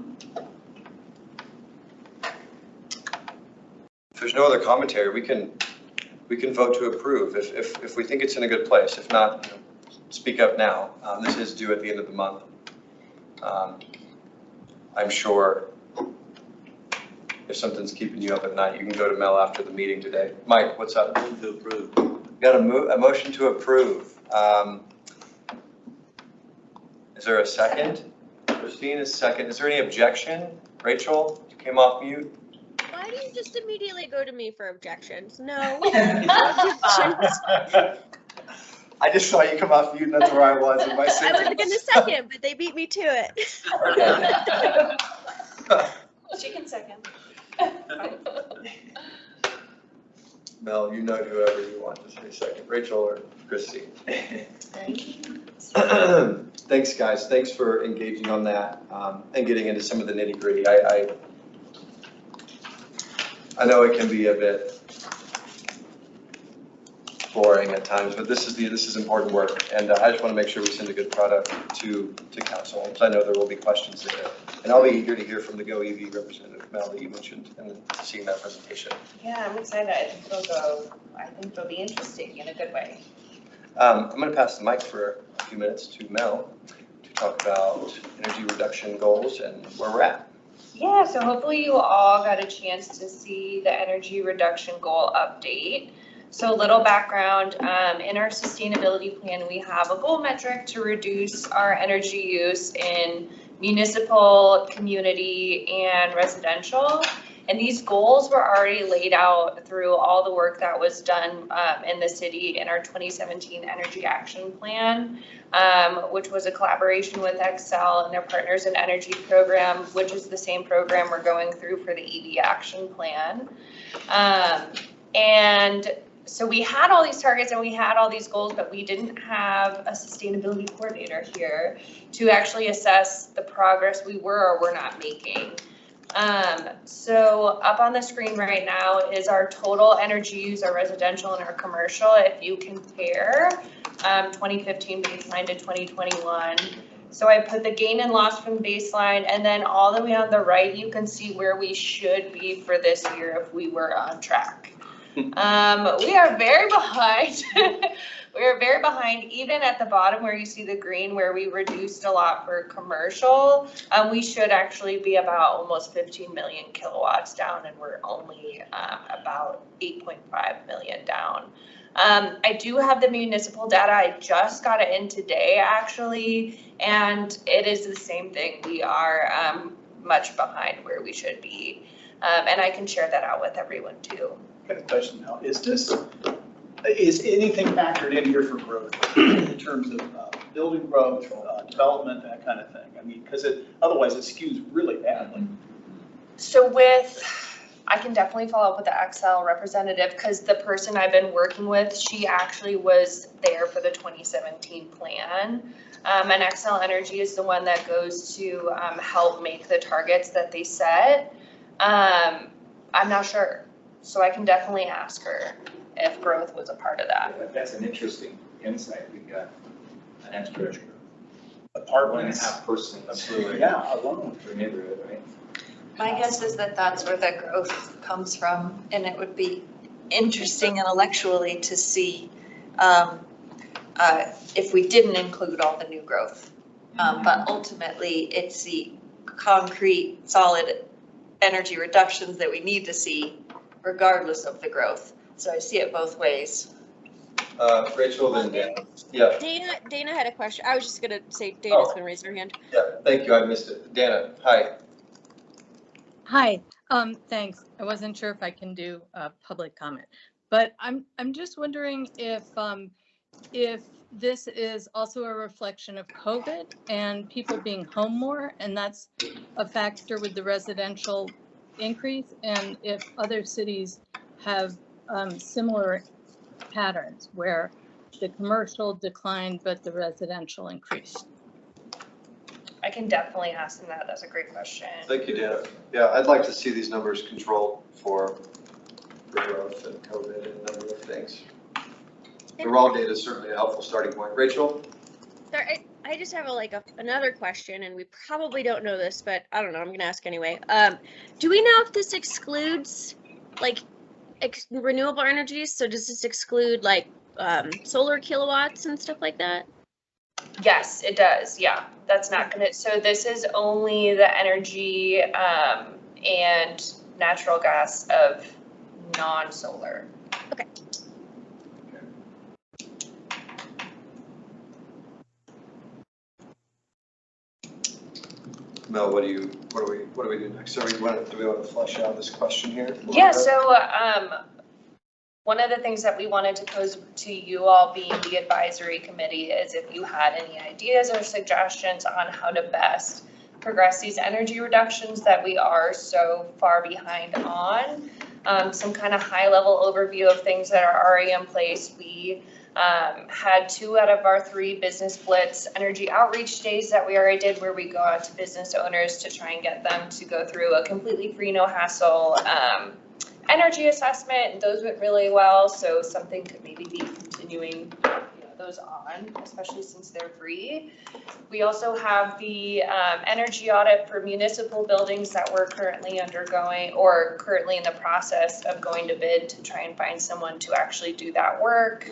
If there's no other commentary, we can vote to approve if we think it's in a good place. If not, speak up now. This is due at the end of the month. I'm sure if something's keeping you up at night, you can go to Mel after the meeting today. Mike, what's up? move to approve. Got a motion to approve. Is there a second? Christine is second. Is there any objection? Rachel, you came off mute. Why do you just immediately go to me for objections? No. Objections. I just saw you come off mute, and that's where I was in my I was gonna second, but they beat me to it. She can second. Mel, you know whoever you want to say second, Rachel or Christy. Thanks, guys. Thanks for engaging on that and getting into some of the nitty gritty. I know it can be a bit boring at times, but this is important work, and I just want to make sure we send a good product to council, because I know there will be questions there. And I'll be eager to hear from the GoEV representative, Mel, that you mentioned, and seeing that presentation. Yeah, I'm excited. I think it'll be interesting in a good way. I'm going to pass the mic for a few minutes to Mel to talk about energy reduction goals and where we're at. Yeah, so hopefully you all got a chance to see the energy reduction goal update. So a little background, in our sustainability plan, we have a goal metric to reduce our energy use in municipal, community, and residential. And these goals were already laid out through all the work that was done in the city in our 2017 Energy Action Plan, which was a collaboration with Excel and their Partners in Energy program, which is the same program we're going through for the EV Action Plan. And so we had all these targets and we had all these goals, but we didn't have a sustainability coordinator here to actually assess the progress we were or were not making. So up on the screen right now is our total energy use, our residential and our commercial. If you compare 2015 baseline to 2021. So I put the gain and loss from baseline, and then all the way on the right, you can see where we should be for this year if we were on track. We are very behind. We are very behind, even at the bottom where you see the green, where we reduced a lot for commercial. We should actually be about almost 15 million kilowatts down, and we're only about 8.5 million down. I do have the municipal data. I just got it in today, actually, and it is the same thing. We are much behind where we should be, and I can share that out with everyone too. Got a question now. Is anything factored in here for growth in terms of building growth, development, that kind of thing? I mean, because otherwise it skews really badly. So I can definitely follow up with the Excel representative, because the person I've been working with, she actually was there for the 2017 plan. And Excel Energy is the one that goes to help make the targets that they set. I'm not sure, so I can definitely ask her if growth was a part of that. That's an interesting insight. We've got an extra Apartments. 1.5 person. Absolutely. Yeah, alone. Per neighborhood, right? My guess is that that's where the growth comes from, and it would be interesting intellectually to see if we didn't include all the new growth. But ultimately, it's the concrete, solid energy reductions that we need to see regardless of the growth. So I see it both ways. Rachel, then Dana. Yeah. Dana had a question. I was just gonna say Dana's gonna raise her hand. Yeah, thank you. I missed it. Dana, hi. Hi, thanks. I wasn't sure if I can do a public comment, but I'm just wondering if this is also a reflection of COVID and people being home more, and that's a factor with the residential increase, and if other cities have similar patterns where the commercial declined but the residential increased. I can definitely ask them that. That's a great question. Thank you, Dana. Yeah, I'd like to see these numbers controlled for growth and COVID and a number of things. The raw data is certainly a helpful starting point. Rachel? Sorry, I just have another question, and we probably don't know this, but I don't know, I'm gonna ask anyway. Do we know if this excludes renewable energies? So does this exclude solar kilowatts and stuff like that? Yes, it does. Yeah, that's not gonna, so this is only the energy and natural gas of non-solar. Okay. Mel, what do we do next? So do we want to flesh out this question here? Yeah, so one of the things that we wanted to pose to you all, being the advisory committee, is if you had any ideas or suggestions on how to best progress these energy reductions that we are so far behind on. Some kind of high level overview of things that are already in place. We had 2 out of our 3 business blitz energy outreach days that we already did, where we go out to business owners to try and get them to go through a completely free, no hassle energy assessment, and those went really well. So something could maybe be continuing those on, especially since they're free. We also have the energy audit for municipal buildings that we're currently undergoing or currently in the process of going to bid to try and find someone to actually do that work.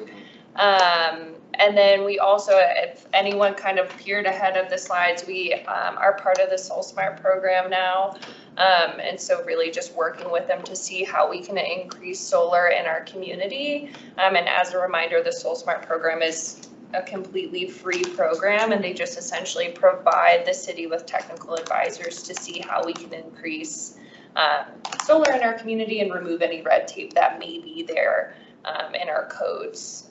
And then we also, if anyone kind of peered ahead of the slides, we are part of the Soul Smart program now. And so really just working with them to see how we can increase solar in our community. And as a reminder, the Soul Smart program is a completely free program, and they just essentially provide the city with technical advisors to see how we can increase solar in our community and remove any red tape that may be there in our codes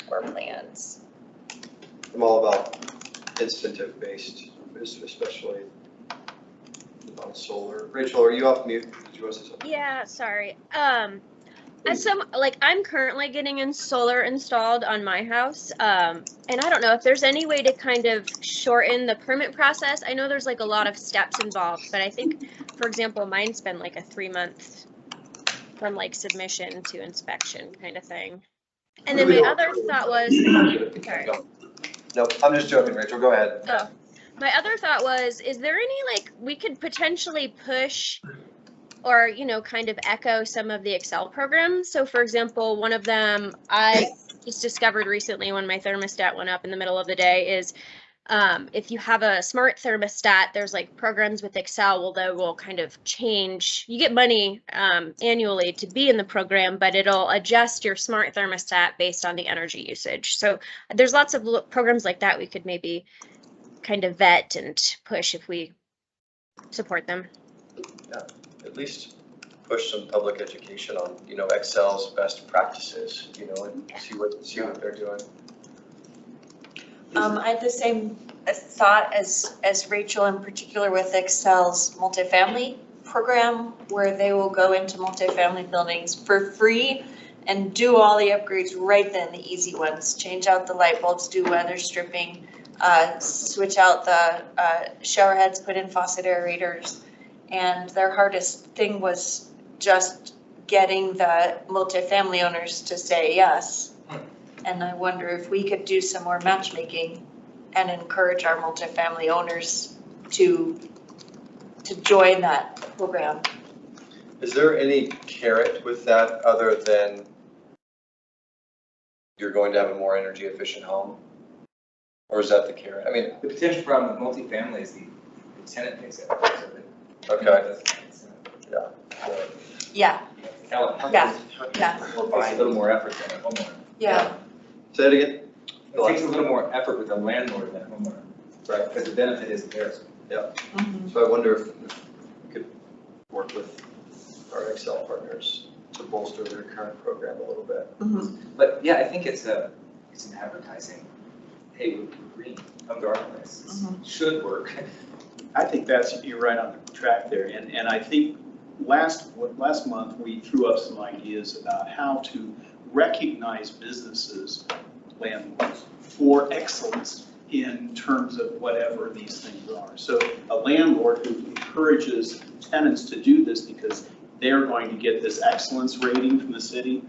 or plans. I'm all about incentive based, especially on solar. Rachel, are you off mute? Did you want to say something? Yeah, sorry. I'm currently getting solar installed on my house, and I don't know if there's any way to kind of shorten the permit process. I know there's like a lot of steps involved, but I think, for example, mine's been like a 3 month from like submission to inspection kind of thing. And then my other thought was, sorry. No, I'm just joking, Rachel. Go ahead. Oh, my other thought was, is there any like we could potentially push or, you know, kind of echo some of the Excel programs? So for example, one of them I just discovered recently when my thermostat went up in the middle of the day is if you have a smart thermostat, there's like programs with Excel that will kind of change. You get money annually to be in the program, but it'll adjust your smart thermostat based on the energy usage. So there's lots of programs like that we could maybe kind of vet and push if we support them. Yeah, at least push some public education on, you know, Excel's best practices, you know, and see what they're doing. I had the same thought as Rachel, in particular with Excel's multifamily program, where they will go into multifamily buildings for free and do all the upgrades right then, the easy ones. Change out the light bulbs, do weather stripping, switch out the shower heads, put in faucet aerators. And their hardest thing was just getting the multifamily owners to say yes. And I wonder if we could do some more matchmaking and encourage our multifamily owners to join that program. Is there any carrot with that other than you're going to have a more energy efficient home? Or is that the carrot? I mean, The potential problem with multifamily is the tenant pays it. okay. Yeah, yeah. Or buy a little more effort than a homeowner. Yeah. Say it again. It takes a little more effort with a landlord than a homeowner, right? Because the benefit is theirs. Yeah. Mhm. So I wonder if we could work with our Excel partners to bolster their current program a little bit. Mhm. But yeah, I think it's an advertising. Hey, we're green, come to our place. It should work. I think you're right on the track there. And I think last month, we threw up some ideas about how to recognize businesses, landlords, for excellence in terms of whatever these things are. So a landlord who encourages tenants to do this because they're going to get this excellence rating from the city,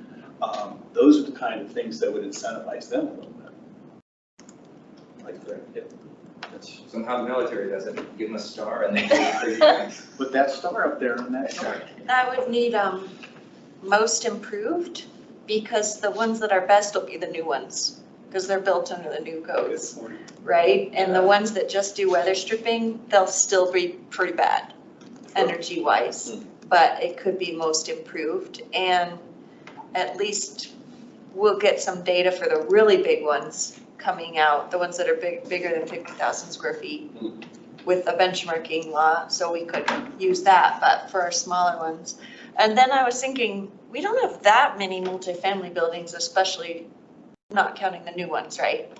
those are the kind of things that would incentivize them a little bit. Like that, yeah. Somehow the military does it, give them a star and they do crazy things. Put that star up there on that chart. That would need most improved, because the ones that are best will be the new ones, because they're built under the new codes, right? And the ones that just do weather stripping, they'll still be pretty bad energy wise, but it could be most improved. And at least we'll get some data for the really big ones coming out, the ones that are bigger than 50,000 square feet with a benchmarking law, so we could use that, but for our smaller ones. And then I was thinking, we don't have that many multifamily buildings, especially not counting the new ones, right?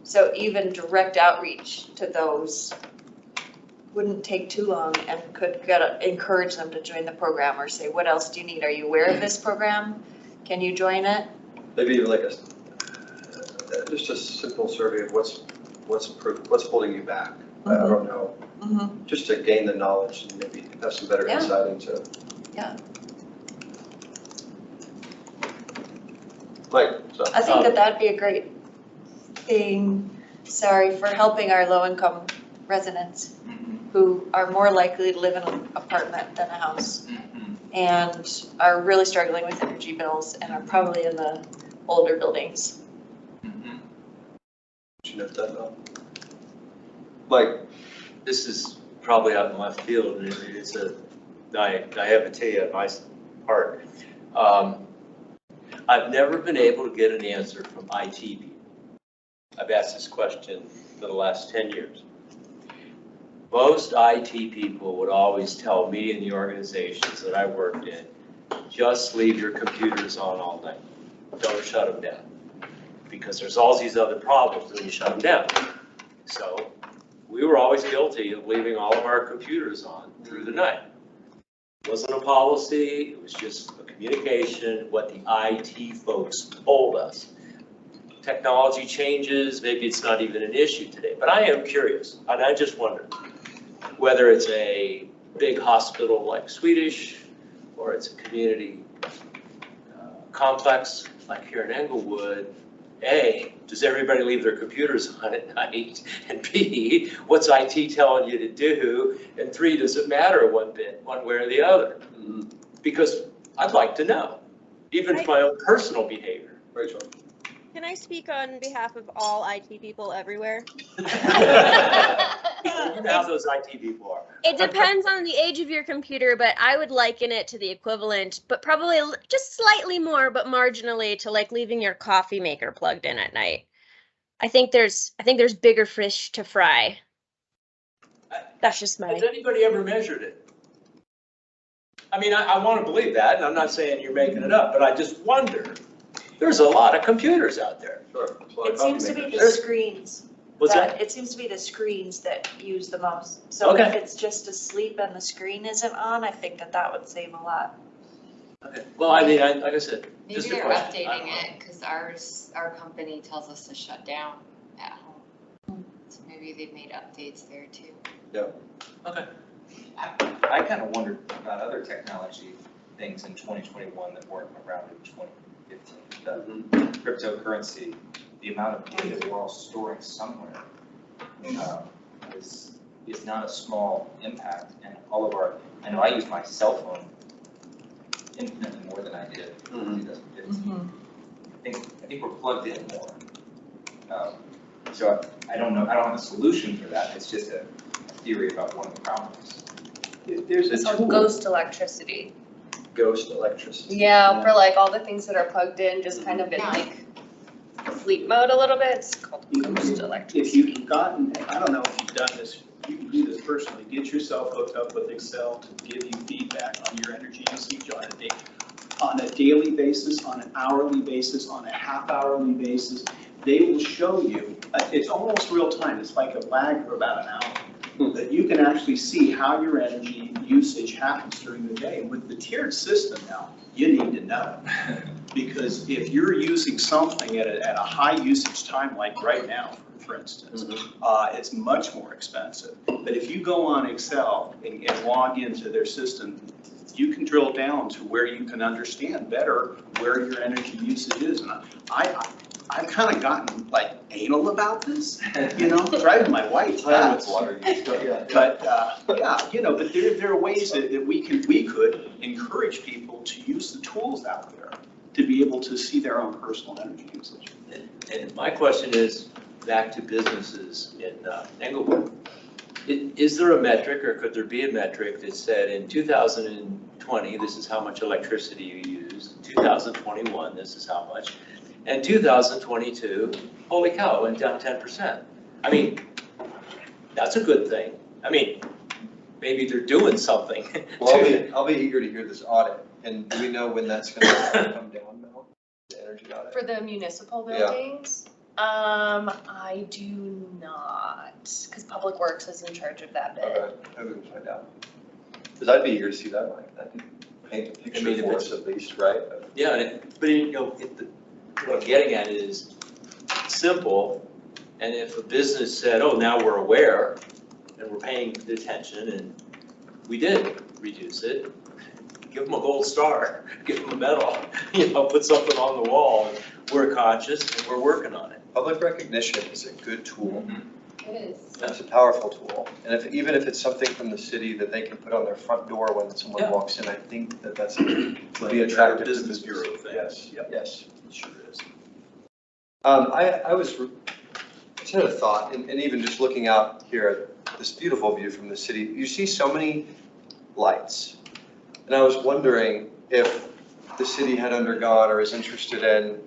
So even direct outreach to those wouldn't take too long and could encourage them to join the program or say, what else do you need? Are you aware of this program? Can you join it? Maybe even like just a simple survey of what's improved, what's holding you back. I don't know. Just to gain the knowledge and maybe have some better insight into. Yeah. Mike, so. I think that'd be a great thing, for helping our low-income residents who are more likely to live in an apartment than a house and are really struggling with energy bills and are probably in the older buildings. Should have done that. Mike. This is probably out in left field, and it's a naivete on my part. I've never been able to get an answer from IT people. I've asked this question for the last 10 years. Most IT people would always tell me in the organizations that I worked in, just leave your computers on all night. Don't shut them down. Because there's all these other problems when you shut them down. So we were always guilty of leaving all of our computers on through the night. It wasn't a policy, it was just a communication, what the IT folks told us. Technology changes, maybe it's not even an issue today, but I am curious, and I just wonder whether it's a big hospital like Swedish, or it's a community complex like here in Englewood. A, does everybody leave their computers on at night? And B, what's IT telling you to do? And 3, does it matter one bit, one way or the other? Because I'd like to know, even for my own personal behavior. Rachel. Can I speak on behalf of all IT people everywhere? You know how those IT people are. It depends on the age of your computer, but I would liken it to the equivalent, but probably just slightly more, but marginally to like leaving your coffee maker plugged in at night. I think there's bigger fish to fry. That's just my. Has anybody ever measured it? I mean, I want to believe that, and I'm not saying you're making it up, but I just wonder. There's a lot of computers out there. Sure. It seems to be the screens. What's that? It seems to be the screens that use the most. So if it's just asleep and the screen isn't on, I think that would save a lot. Okay. Well, I mean, like I said, Maybe just a they're question. updating it because our company tells us to shut down at home. So maybe they've made updates there too. Yeah. Okay. I kind of wondered about other technology things in 2021 that weren't around in 2015. The cryptocurrency, the amount of data we're all storing somewhere is not a small impact. And all of I know I use my cell phone infinitely more than I did in 2015. I think we're plugged in more. So I don't know, I don't have a solution for that. It's just a theory about one of the problems. There's a It's called tool. ghost electricity. Ghost electricity. Yeah, for like all the things that are plugged in, just kind of in Yeah. like sleep mode a little bit. It's called ghost electricity. If you've gotten, I don't know if you've done this, you can do this personally, get yourself hooked up with Excel to give you feedback on your energy usage on a daily basis, on an hourly basis, on a half-hourly basis. They will show you, it's almost real time, it's like a lag for about an hour, that you can actually see how your energy usage happens during the day. With the tiered system now, you need to know. Because if you're using something at a high usage time, like right now, for instance, it's much more expensive. But if you go on Excel and log into their system, you can drill down to where you can understand better where your energy usage is. And I've kind of gotten like anal about this, driving my wife nuts. But there are ways that we could encourage people to use the tools out there to be able to see their own personal energy usage. And my question is back to businesses in Englewood. Is there a metric, or could there be a metric that said in 2020, this is how much electricity you used, 2021, this is how much, and 2022, holy cow, it went down 10%. I mean, that's a good thing. I mean, maybe they're doing something. Well, I'll be eager to hear this audit. And do we know when that's going to come down, Mel? The energy audit? For the municipal buildings? I do not, because Public Works is in charge of that bit. Okay, maybe we can find out. Because I'd be eager to see that, Mike. That could paint a picture mean, if for it's- us at least, right? Yeah, but what I'm getting at is simple, and if a business said, oh, now we're aware, and we're paying attention, and we did reduce it, give them a gold star, give them a medal, put something on the wall, and we're conscious, and we're working on it. Public recognition is a good tool. It is. It's a powerful tool. And even if it's something from the city that they can put on their front door when someone Yeah. walks in, I think that's would be attractive to Business business. bureau thing. Yes, Yep. yes. It sure is. I just had a thought, and even just looking out here at this beautiful view from the city, you see so many lights. And I was wondering if the city had undergone or is interested in,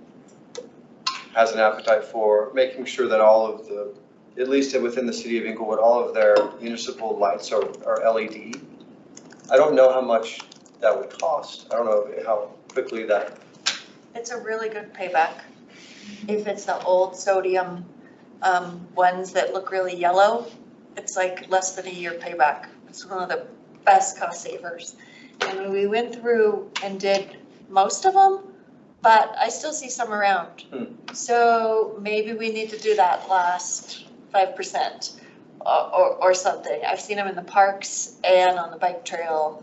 has an appetite for making sure that all of the, at least within the city of Inglewood, all of their municipal lights are LED. I don't know how much that would cost. I don't know how quickly that. It's a really good payback. If it's the old sodium ones that look really yellow, it's like less than a year payback. It's one of the best cost savers. And we went through and did most of them, but I still see some around. So maybe we need to do that last 5% or something. I've seen them in the parks and on the bike trail.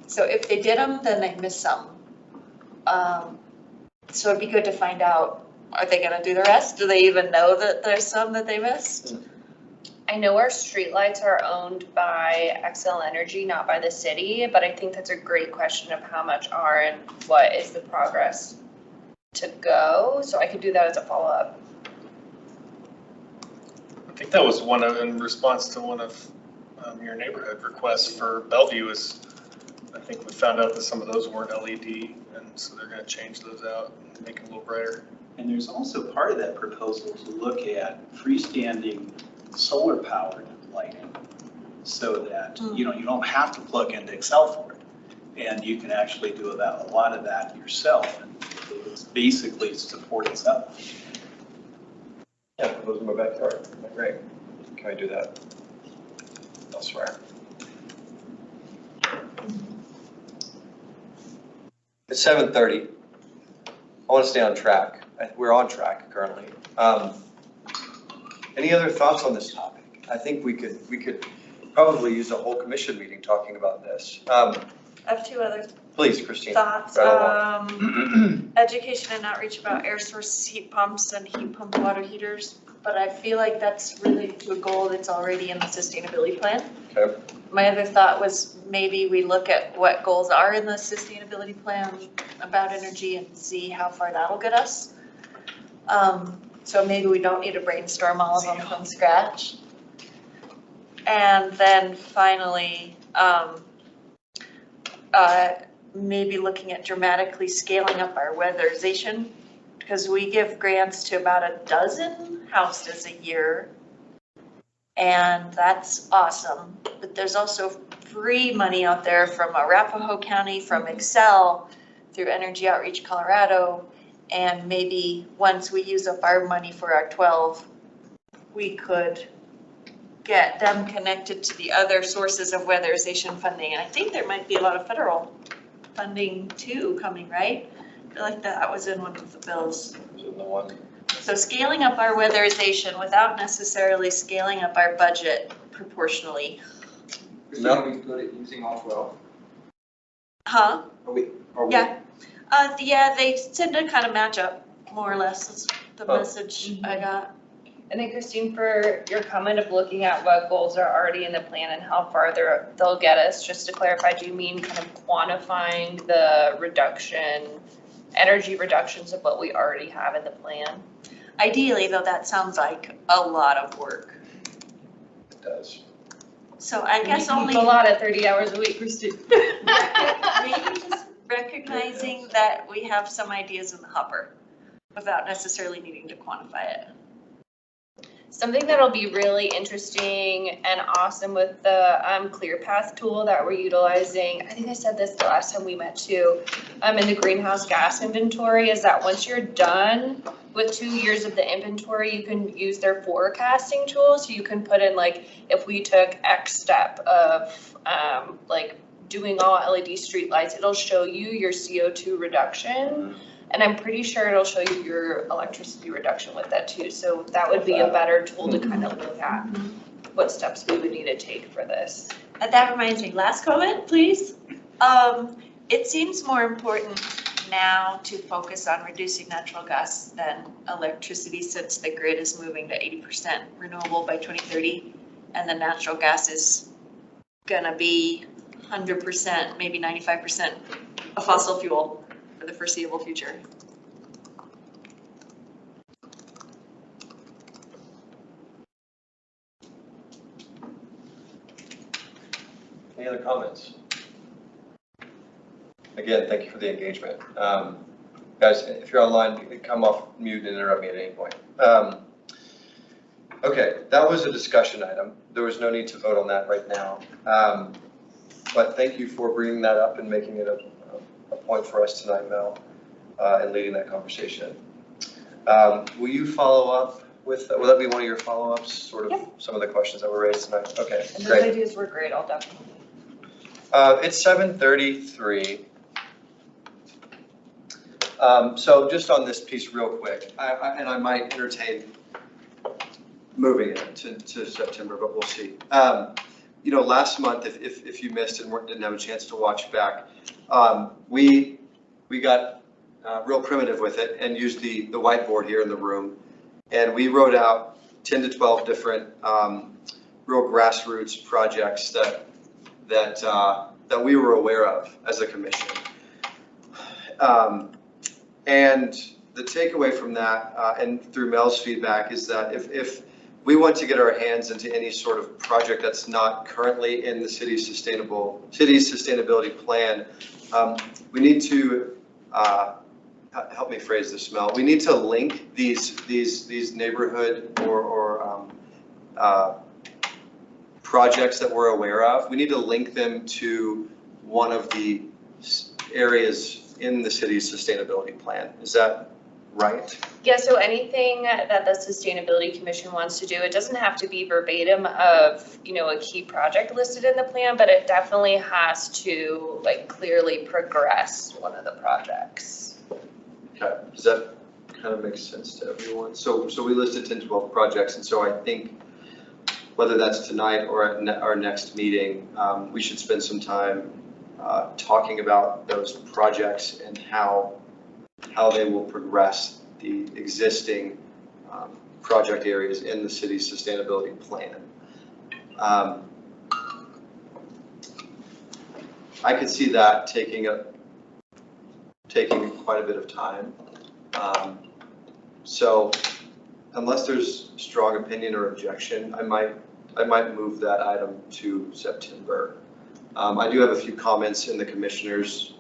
So if they did them, then they missed some. So it'd be good to find out, are they gonna do the rest? Do they even know that there's some that they missed? I know our streetlights are owned by Xcel Energy, not by the city, but I think that's a great question of how much are and what is the progress to go. So I could do that as a follow-up. I think that was in response to one of your neighborhood requests for Bellevue is, I think we found out that some of those weren't LED, and so they're gonna change those out and make them a little brighter. And there's also part of that proposal to look at freestanding solar powered lighting so that, you don't have to plug into Excel for it. And you can actually do a lot of that yourself, and it's basically support itself. Yeah, those in my backyard. Great. Can I do that elsewhere? It's 7:30. I want to stay on track. We're on track currently. Any other thoughts on this topic? I think we could probably use a whole commission meeting talking about this. I have two other Please, Christine. thoughts. Rather long. Education and outreach about air source heat pumps and heat pump water heaters. But I feel like that's related to a goal that's already in the sustainability plan. Okay. My other thought was maybe we look at what goals are in the sustainability plan about energy and see how far that'll get us. So maybe we don't need to brainstorm all of them from scratch. And then finally, maybe looking at dramatically scaling up our weatherization, because we give grants to about a dozen houses a year. And that's awesome. But there's also free money out there from Arapahoe County, from Excel, through Energy Outreach Colorado. And maybe once we use up our money for our 12, we could get them connected to the other sources of weatherization funding. And I think there might be a lot of federal funding too coming, right? I feel like that was in one of the bills. So scaling up our weatherization without necessarily scaling up our budget proportionally. Are we good at using all 12? Huh? Are we? Yeah. Yeah, they tend to kind of match up more or less, is the message I got. And then Christine, for your comment of looking at what goals are already in the plan and how far they'll get us, just to clarify, do you mean kind of quantifying the energy reductions of what we already have in the plan? Ideally, though, that sounds like a lot of work. It does. So I guess only. It's a lot at 30 hours a week, Christine. Maybe just recognizing that we have some ideas in the hopper without necessarily needing to quantify it. Something that'll be really interesting and awesome with the ClearPath tool that we're utilizing, I think I said this the last time we met too, in the greenhouse gas inventory, is that once you're done with 2 years of the inventory, you can use their forecasting tool. So you can put in like, if we took X step of like doing all LED streetlights, it'll show you your CO2 reduction. And I'm pretty sure it'll show you your electricity reduction with that too. So that would be a better tool to kind of look at what steps we would need to take for this. That reminds me, last comment, please. It seems more important now to focus on reducing natural gas than electricity, since the grid is moving to 80% renewable by 2030, and the natural gas is gonna be 100%, maybe 95% a fossil fuel for the foreseeable future. Any other comments? Again, thank you for the engagement. Guys, if you're online, you can come off mute and interrupt me at any point. Okay, that was a discussion item. There was no need to vote on that right now. But thank you for bringing that up and making it a point for us tonight, Mel, and leading that conversation. Will you follow up with, will that be one of your follow-ups, sort of some of the questions that were raised tonight? Okay, And great. those ideas were great, I'll definitely. It's 7:33. So just on this piece real quick, and I might entertain moving it to September, but we'll see. You know, last month, if you missed and didn't have a chance to watch back, we got real primitive with it and used the whiteboard here in the room. And we wrote out 10 to 12 different real grassroots projects that we were aware of as a commission. And the takeaway from that, and through Mel's feedback, is that if we want to get our hands into any sort of project that's not currently in the city's sustainability plan, we need to help me phrase this, Mel. We need to link these neighborhood or projects that we're aware of. We need to link them to one of the areas in the city's sustainability plan. Is that right? Yeah, so anything that the Sustainability Commission wants to do, it doesn't have to be verbatim of, you know, a key project listed in the plan, but it definitely has to like clearly progress one of the projects. Okay, does that kind of make sense to everyone? So we listed 10, 12 projects, and so I think whether that's tonight or at our next meeting, we should spend some time talking about those projects and how they will progress the existing project areas in the city's sustainability plan. I could see that taking quite a bit of time. So unless there's strong opinion or objection, I might move that item to September. I do have a few comments in the commissioner's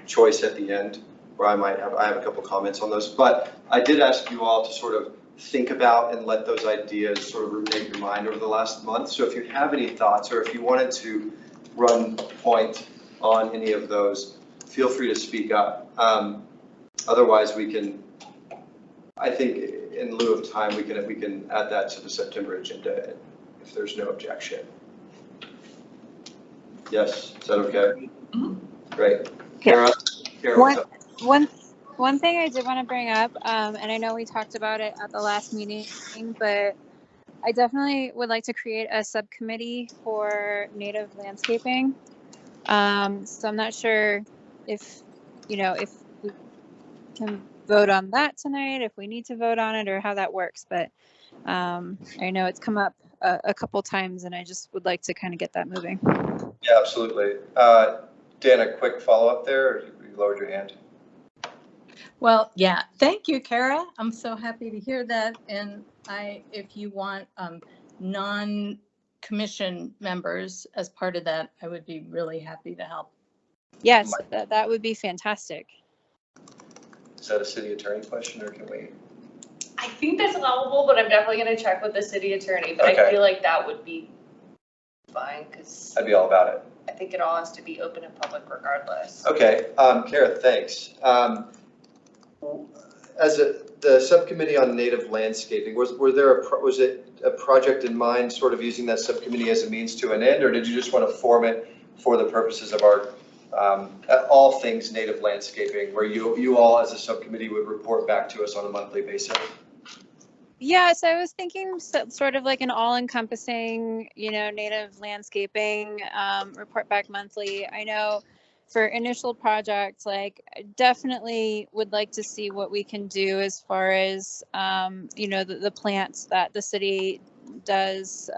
choice at the end, where I have a couple comments on those, but I did ask you all to sort of think about and let those ideas sort of ruminate your mind over the last month. So if you have any thoughts, or if you wanted to run point on any of those, feel free to speak up. Otherwise, we can, I think in lieu of time, we can add that to the September agenda if there's no objection. Yes, is that okay? Mm-hmm. Great. Kara, what's up? One thing I did want to bring up, and I know we talked about it at the last meeting, but I definitely would like to create a subcommittee for native landscaping. So I'm not sure if we can vote on that tonight, if we need to vote on it, or how that works. But I know it's come up a couple times, and I just would like to kind of get that moving. Yeah, absolutely. Dan, a quick follow-up there, or you lowered your hand? Well, yeah, thank you, Kara. I'm so happy to hear that. And if you want non-commission members as part of that, I would be really happy to help. Yes, that would be fantastic. Is that a city attorney question, or can we? I think that's allowable, but I'm definitely gonna check with the city attorney, but I Okay. feel like that would be fine, because I'd be all about it. I think it all has to be open and public regardless. Okay, Kara, thanks. As the subcommittee on native landscaping, was it a project in mind, sort of using that subcommittee as a means to an end, or did you just want to form it for the purposes of our all things native landscaping, where you all as a subcommittee would report back to us on a monthly basis? Yeah, so I was thinking sort of like an all-encompassing, native landscaping report back monthly. I know for initial projects, like I definitely would like to see what we can do as far as, the plants that the city does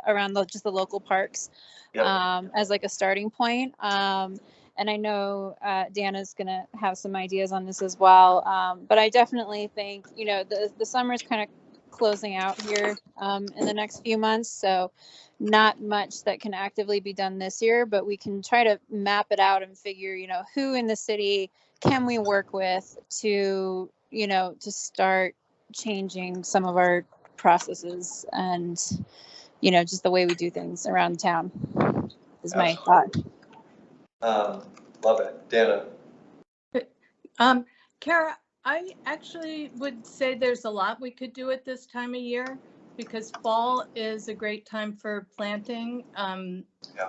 around just the local parks. Yep. As like a starting point. And I know Dana's going to have some ideas on this as well. But I definitely think, the summer's kind of closing out here in the next few months. So not much that can actively be done this year, but we can try to map it out and figure, who in the city can we work with to, to start changing some of our processes and, just the way we do things around town is my thought. Love it. Dana? Kara, I actually would say there's a lot we could do at this time of year, because fall is a great time for planting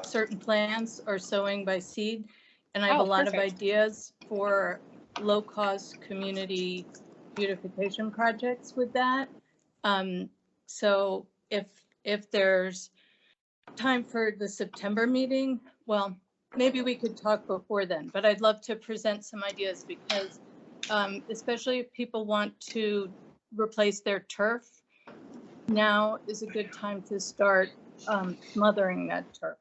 certain plants or sowing by seed. And I have a lot of ideas for low-cost community beautification projects with that. So if there's time for the September meeting, well, maybe we could talk before then, but I'd love to present some ideas, because especially if people want to replace their turf, now is a good time to start smothering that turf.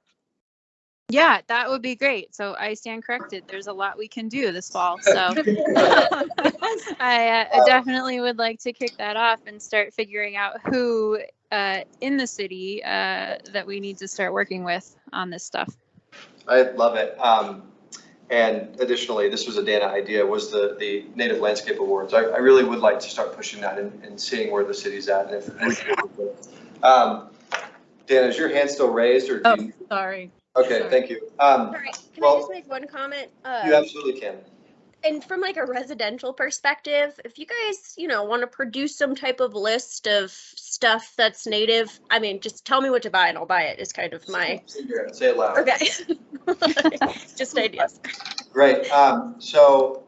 Yeah, that would be great. So I stand corrected. There's a lot we can do this fall. So I definitely would like to kick that off and start figuring out who in the city that we need to start working with on this stuff. I love it. And additionally, this was a Dana idea, was the Native Landscape Awards. I really would like to start pushing that and seeing where the city's at. And Dana, is your hand still raised, or do you? Sorry. Okay, Sorry. thank you. Sorry, can I just make one comment? You absolutely can. And from like a residential perspective, if you guys, want to produce some type of list of stuff that's native, I mean, just tell me what to buy and I'll buy it, is kind of my. Say it loud. Okay. Just ideas. Great. So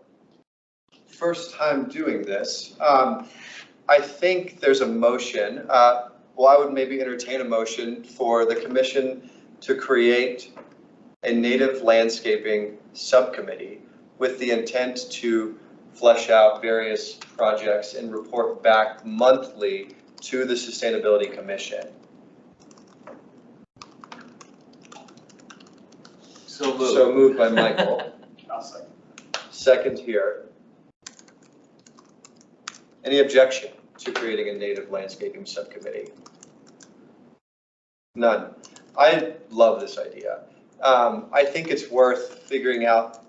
first time doing this, I think there's a motion. Well, I would maybe entertain a motion for the commission to create a native landscaping subcommittee with the intent to flesh out various projects and report back monthly to the Sustainability Commission. So moved. So moved by Michael. I'll second. Second here. Any objection to creating a native landscaping subcommittee? None. I love this idea. I think it's worth figuring out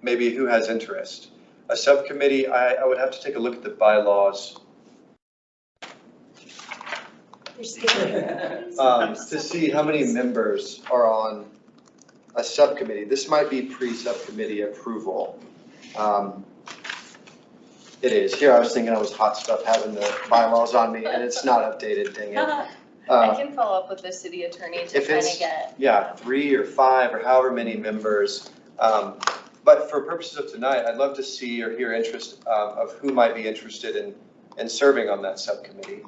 maybe who has interest. A subcommittee, I would have to take a look at the bylaws to see how many members are on a subcommittee. This might be pre-subcommittee approval. It is. Here I was thinking I was hot stuff having the bylaws on me, and it's not updated, dang it. I can follow up with the city attorney to If kind it's, of get. yeah, 3 or 5 or however many members. But for purposes of tonight, I'd love to see or hear interest of who might be interested in serving on that subcommittee.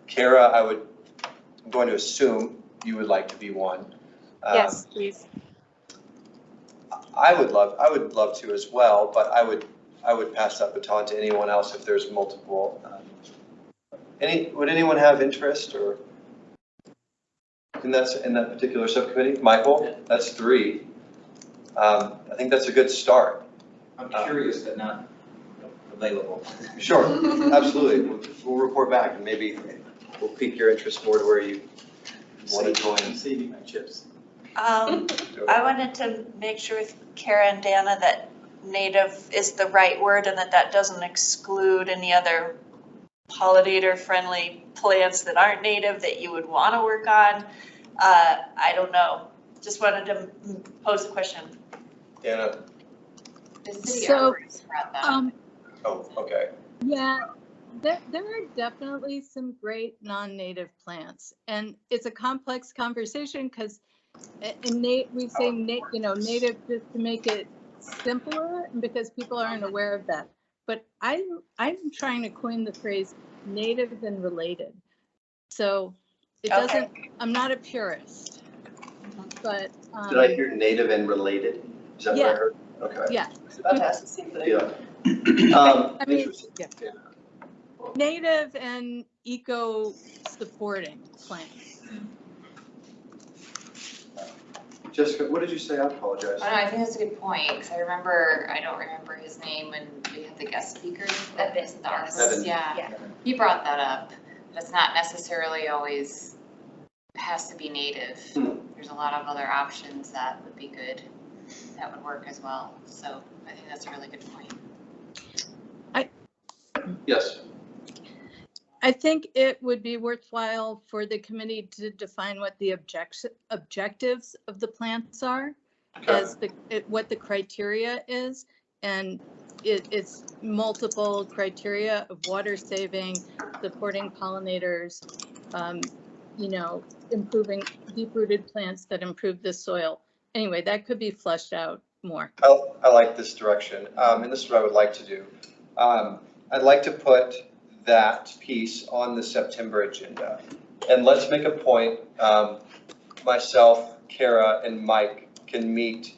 Kara, I'm going to assume you would like to be one. Yes, please. I would love to as well, but I would pass that baton to anyone else if there's multiple. Would anyone have interest or in that particular subcommittee? Michael, that's 3. I think that's a good start. I'm curious, but not available. Sure, absolutely. We'll report back and maybe we'll pique your interest more to where you want to join. I'm saving my chips. I wanted to make sure with Kara and Dana that native is the right word and that doesn't exclude any other pollinator-friendly plants that aren't native that you would want to work on? I don't know. Just wanted to pose a question. Dana? The city So, arborist brought that up. Oh, okay. Yeah, there are definitely some great non-native plants, and it's a complex conversation because we say native just to make it simpler because people aren't aware of that. But I'm trying to coin the phrase native and related. So it doesn't. I'm not a purist, but Did I hear native and related? Is that what I heard? Okay. Yeah. I was about to ask the same thing. Yeah. I mean, Interesting. yeah. Native and eco-supporting plants. Jessica, what did you say? I apologize. Oh, no, I think that's a good point, because I don't remember his name when we had the guest speakers. Evan. The artist, Evan. yeah. He brought that up, but it's not necessarily always, has to be native. There's a lot of other options that would be good, that would work as well. So I think that's a really good point. Yes. I think it would be worthwhile for the committee to define what the objectives of the plants are, as what the criteria is, and it's multiple criteria of water saving, supporting pollinators, improving deep-rooted plants that improve the soil. Anyway, that could be fleshed out more. I like this direction, and this is what I would like to do. I'd like to put that piece on the September agenda. And let's make a point, myself, Kara, and Mike can meet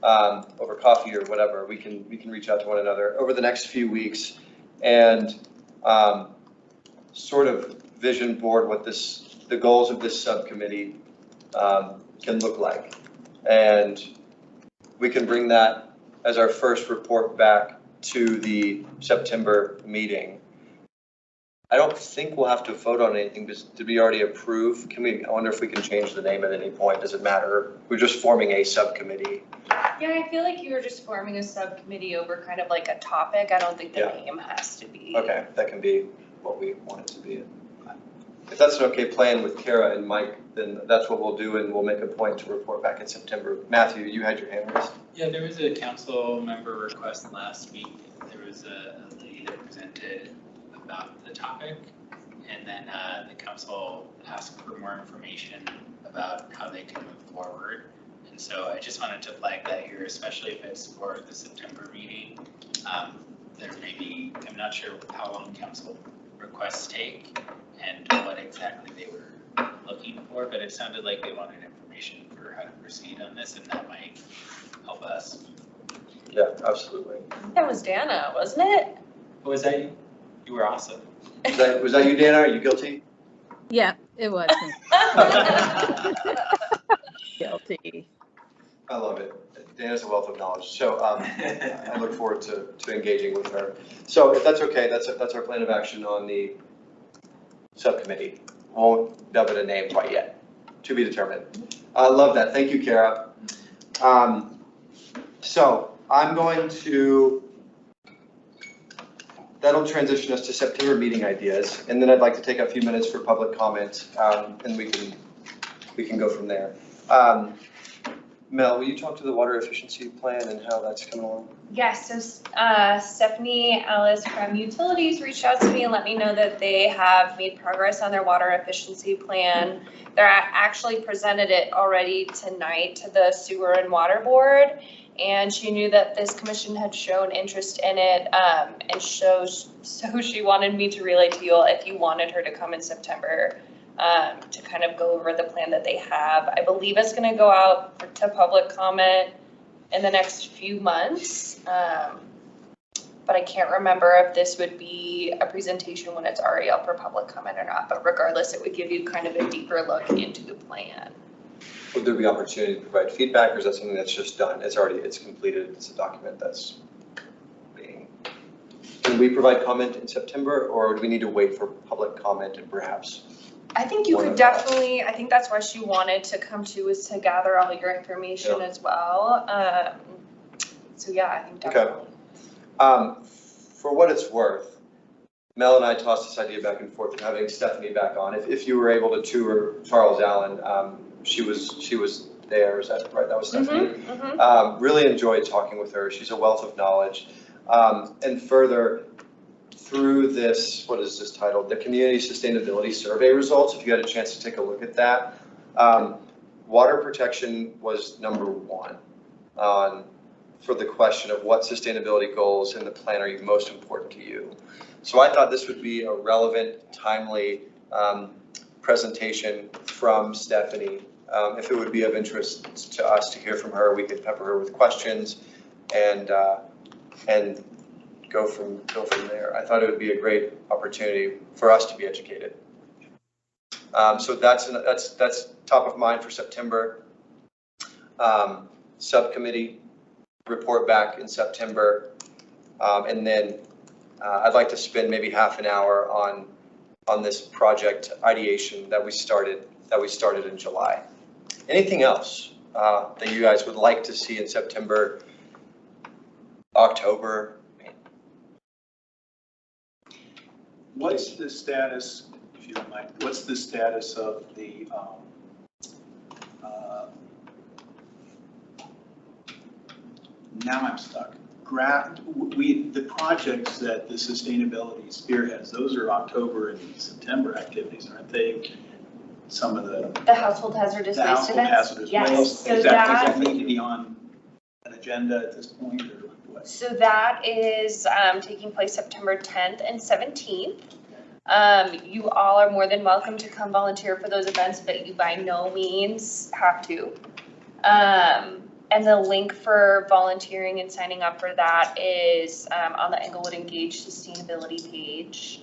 over coffee or whatever. We can reach out to one another over the next few weeks and sort of vision board what the goals of this subcommittee can look like. And we can bring that as our first report back to the September meeting. I don't think we'll have to vote on anything because to be already approved. I wonder if we can change the name at any point. Does it matter? We're just forming a subcommittee. Yeah, I feel like you were just forming a subcommittee over kind of like a topic. I don't think the name has to be. Okay, that can be what we want it to be. If that's an okay plan with Kara and Mike, then that's what we'll do, and we'll make a point to report back in September. Matthew, you had your hand raised? Yeah, there was a council member request last week. There was a lady that presented about the topic, and then the council asked for more information about how they can move forward. And so I just wanted to flag that here, especially if it's for the September meeting. There may be, I'm not sure how long council requests take and what exactly they were looking for, but it sounded like they wanted information for how to proceed on this, and that might help us. Yeah, absolutely. That was Dana, wasn't it? What was that? You were awesome. Was that you, Dana? Are you guilty? Yeah, it was me. Guilty. I love it. Dana's a wealth of knowledge. So I look forward to engaging with her. So if that's okay, that's our plan of action on the subcommittee. Won't dub it a name quite yet. To be determined. I love that. Thank you, Kara. So I'm going to, that'll transition us to September meeting ideas. And then I'd like to take a few minutes for public comment, and we can go from there. Mel, will you talk to the water efficiency plan and how that's coming along? Yes, so Stephanie Ellis from Utilities reached out to me and let me know that they have made progress on their water efficiency plan. They're actually presented it already tonight to the Sewer and Water Board, and she knew that this commission had shown interest in it, and so she wanted me to relay to you all if you wanted her to come in September to kind of go over the plan that they have. I believe it's going to go out to public comment in the next few months, but I can't remember if this would be a presentation when it's already up for public comment or not, but regardless, it would give you kind of a deeper look into the plan. Would there be opportunity to provide feedback, or is that something that's just done? It's completed, it's a document that's being, can we provide comment in September, or do we need to wait for public comment and perhaps? I think you could definitely, I think that's why she wanted to come to, is to gather all your information as well. So yeah, I think definitely. Okay. For what it's worth, Mel and I tossed this idea back and forth of having Stephanie back on. If you were able to tour Charles Allen, she was there, is that right? That was Stephanie. Really enjoyed talking with her. She's a wealth of knowledge. And further, through this, what is this titled? The Community Sustainability Survey results, if you had a chance to take a look at that. Water protection was #1 for the question of what sustainability goals in the plan are most important to you. So I thought this would be a relevant, timely presentation from Stephanie. If it would be of interest to us to hear from her, we could pepper her with questions and go from there. I thought it would be a great opportunity for us to be educated. So that's top of mind for September. Subcommittee report back in September, and then I'd like to spend maybe half an hour on this project ideation that we started in July. Anything else that you guys would like to see in September, October? What's the status, if you don't mind, what's the status of the now I'm stuck. The projects that the sustainability spearheads, those are October and September activities, aren't they? Some of the household hazardous the waste household events. hazardous Yes. waste. So Does that that need to be on an agenda at this point, or what? So that is taking place September 10th and 17th. You all are more than welcome to come volunteer for those events, but you by no means have to. And the link for volunteering and signing up for that is on the Englewood Engage sustainability page.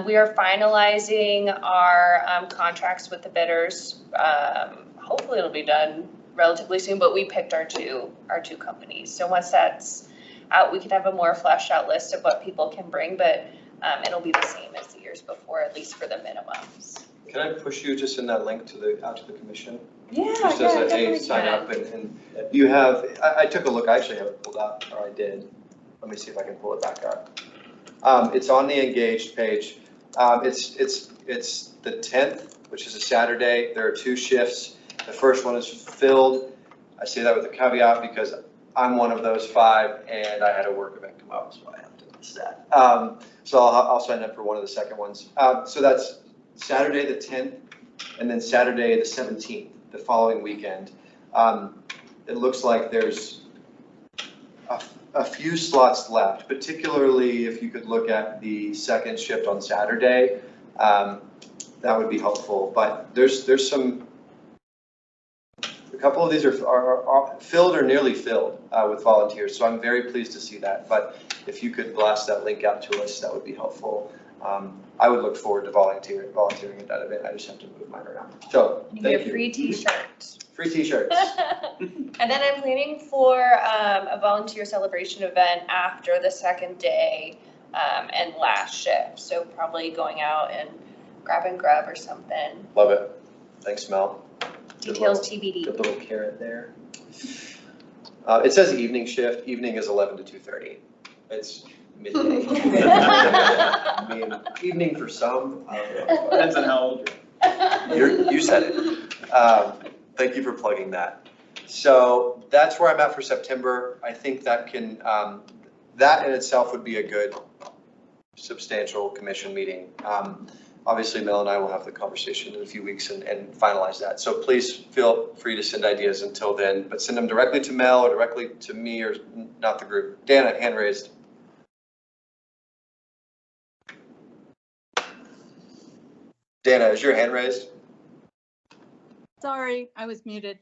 We are finalizing our contracts with the bidders. Hopefully it'll be done relatively soon, but we picked our two companies. So once that's out, we can have a more fleshed out list of what people can bring, but it'll be the same as the years before, at least for the minimums. Can I push you just in that link out to the commission? Yeah, Just as a sign up and you have, I took a look, I actually have it pulled up, or I did. Let me see if I can pull it back up. It's on the engaged page. It's the 10th, which is a Saturday. There are 2 shifts. The first one is filled. I say that with a caveat because I'm one of those 5 and I had a work event come up, so I have to miss that. So I'll sign up for one of the second ones. So that's Saturday the 10th and then Saturday the 17th, the following weekend. It looks like there's a few slots left, particularly if you could look at the second shift on Saturday. That would be helpful, but there's a couple of these are filled or nearly filled with volunteers, so I'm very pleased to see that. But if you could blast that link out to us, that would be helpful. I would look forward to volunteering at that event. I just have to move mine around. So thank you. Free t-shirt. Free t-shirts. And then I'm planning for a volunteer celebration event after the second day and last shift. So probably going out and grab and grub or something. Love it. Thanks, Mel. Details TBD. Good little carrot there. It says evening shift. Evening is 11 to 2:30. It's midday. I mean, evening for some. Depends on how old you are. You said it. Thank you for plugging that. So that's where I'm at for September. I think that can, that in itself would be a good substantial commission meeting. Obviously, Mel and I will have the conversation in a few weeks and finalize that. So please feel free to send ideas until then, but send them directly to Mel or directly to me or not the group. Dana, hand raised. Dana, is your hand raised? Sorry, I was muted.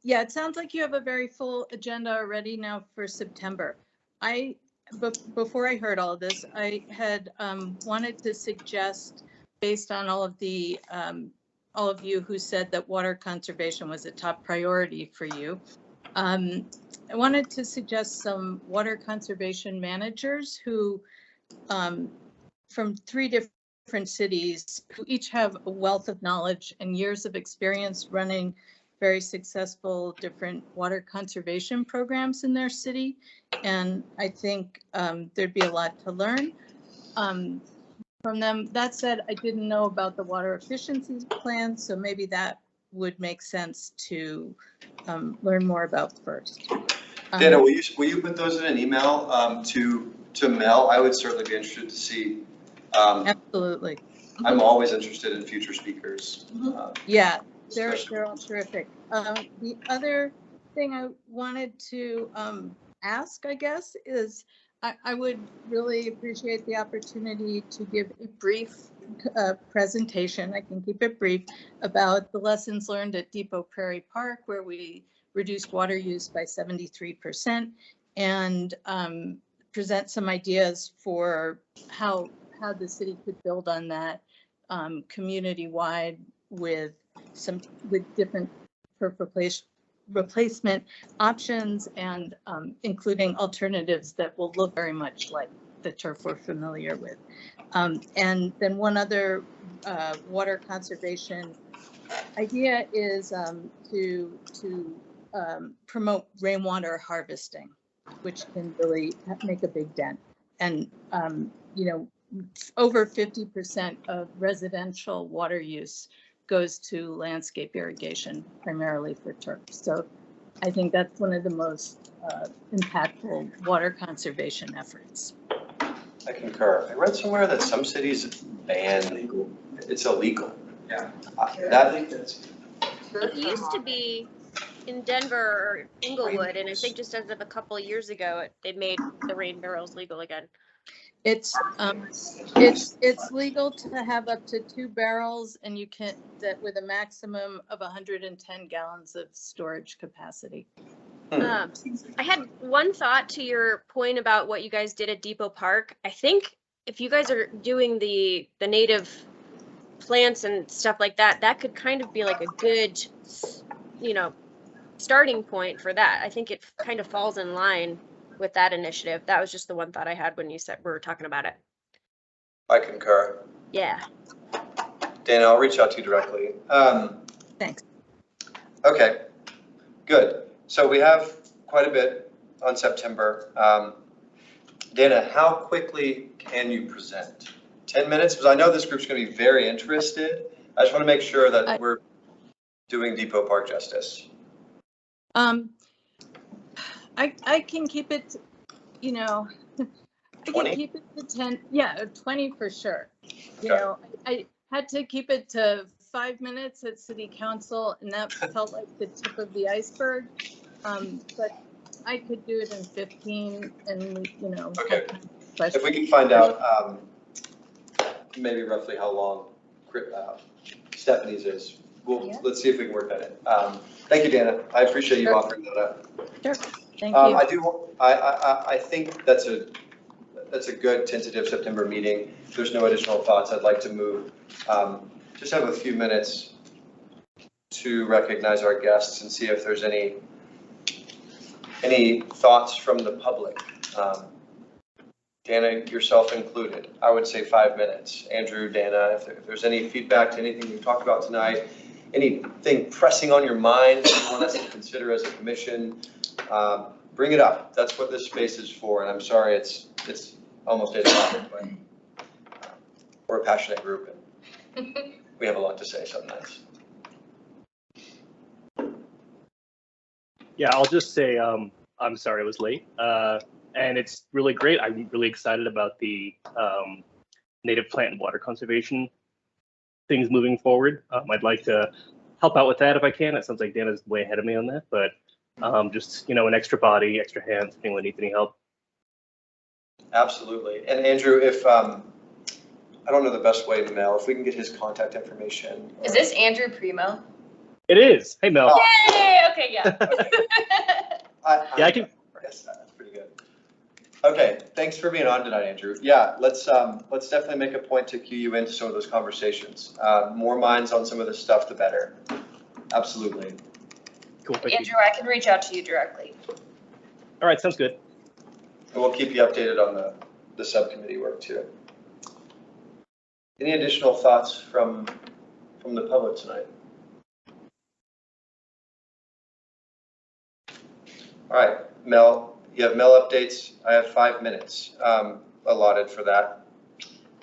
Yeah, it sounds like you have a very full agenda already now for September. Before I heard all of this, I had wanted to suggest, based on all of you who said that water conservation was a top priority for you, I wanted to suggest some water conservation managers who, from 3 different cities, who each have a wealth of knowledge and years of experience running very successful different water conservation programs in their city. And I think there'd be a lot to learn. from them. That said, I didn't know about the water efficiency plan, so maybe that would make sense to learn more about first. Dana, will you put those in an email to Mel? I would certainly be interested to see. Absolutely. I'm always interested in future speakers. Yeah, they're all terrific. The other thing I wanted to ask, I guess, is I would really appreciate the opportunity to give a brief presentation. I can keep it brief about the lessons learned at Depot Prairie Park, where we reduced water use by 73%, and present some ideas for how the city could build on that community-wide with different replacement options, and including alternatives that will look very much like the turf we're familiar with. And then one other water conservation idea is to promote rainwater harvesting, which can really make a big dent. And over 50% of residential water use goes to landscape irrigation, primarily for turf. So I think that's one of the most impactful water conservation efforts. I concur. I read somewhere that some cities ban it's illegal. Yeah. It used to be in Denver or Inglewood, and I think just as of a couple of years ago, they made the rain barrels legal again. It's legal to have up to 2 barrels, and you can with a maximum of 110 gallons of storage capacity. I had one thought to your point about what you guys did at Depot Park. I think if you guys are doing the native plants and stuff like that, that could kind of be like a good, starting point for that. I think it kind of falls in line with that initiative. That was just the one thought I had when you said we were talking about it. I concur. Yeah. Dana, I'll reach out to you directly. Thanks. Okay, good. So we have quite a bit on September. Dana, how quickly can you present? 10 minutes? Because I know this group's going to be very interested. I just want to make sure that we're doing Depot Park justice. I can keep it, I 20? can keep it to 10, 20 for sure. Okay. I had to keep it to 5 minutes at City Council, and that felt like the tip of the iceberg. But I could do it in 15, and Okay. If we can find out maybe roughly how long Stephanie's is, let's see if we can work on it. Thank you, Dana. I appreciate you offering that up. Sure. Thank you. I think that's a good tentative September meeting. If there's no additional thoughts, I'd like to move. Just have a few minutes to recognize our guests and see if there's any thoughts from the public. Dana, yourself included. I would say 5 minutes. Andrew, Dana, if there's any feedback to anything we've talked about tonight, anything pressing on your mind that you want us to consider as a commission, bring it up. That's what this space is for. And I'm sorry it's almost 8 o'clock, but we're a passionate group and we have a lot to say sometimes. Yeah, I'll just say I'm sorry I was late. And it's really great. I'm really excited about the native plant and water conservation things moving forward. I'd like to help out with that if I can. It sounds like Dana's way ahead of me on that, but just, an extra body, extra hands, if anyone needs any help. Absolutely. And Andrew, if, I don't know the best way to Mel, if we can get his contact information. Is this Andrew Primo? It is. Hey, Mel. Yay! Okay, yeah. I can. Yes, that's pretty good. Okay, thanks for being on tonight, Andrew. Yeah, let's definitely make a point to cue you into some of those conversations. More minds on some of this stuff, the better. Absolutely. Cool. Andrew, I can reach out to you directly. All right, sounds good. And we'll keep you updated on the subcommittee work too. Any additional thoughts from the public tonight? All right, Mel, you have Mel updates. I have 5 minutes allotted for that.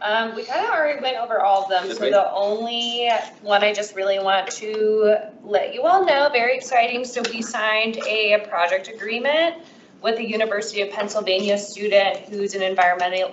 We kind of already went over all of them, Did so we? the only one I just really want to let you all know, very exciting, so we signed a project agreement with a University of Pennsylvania student who's in environmental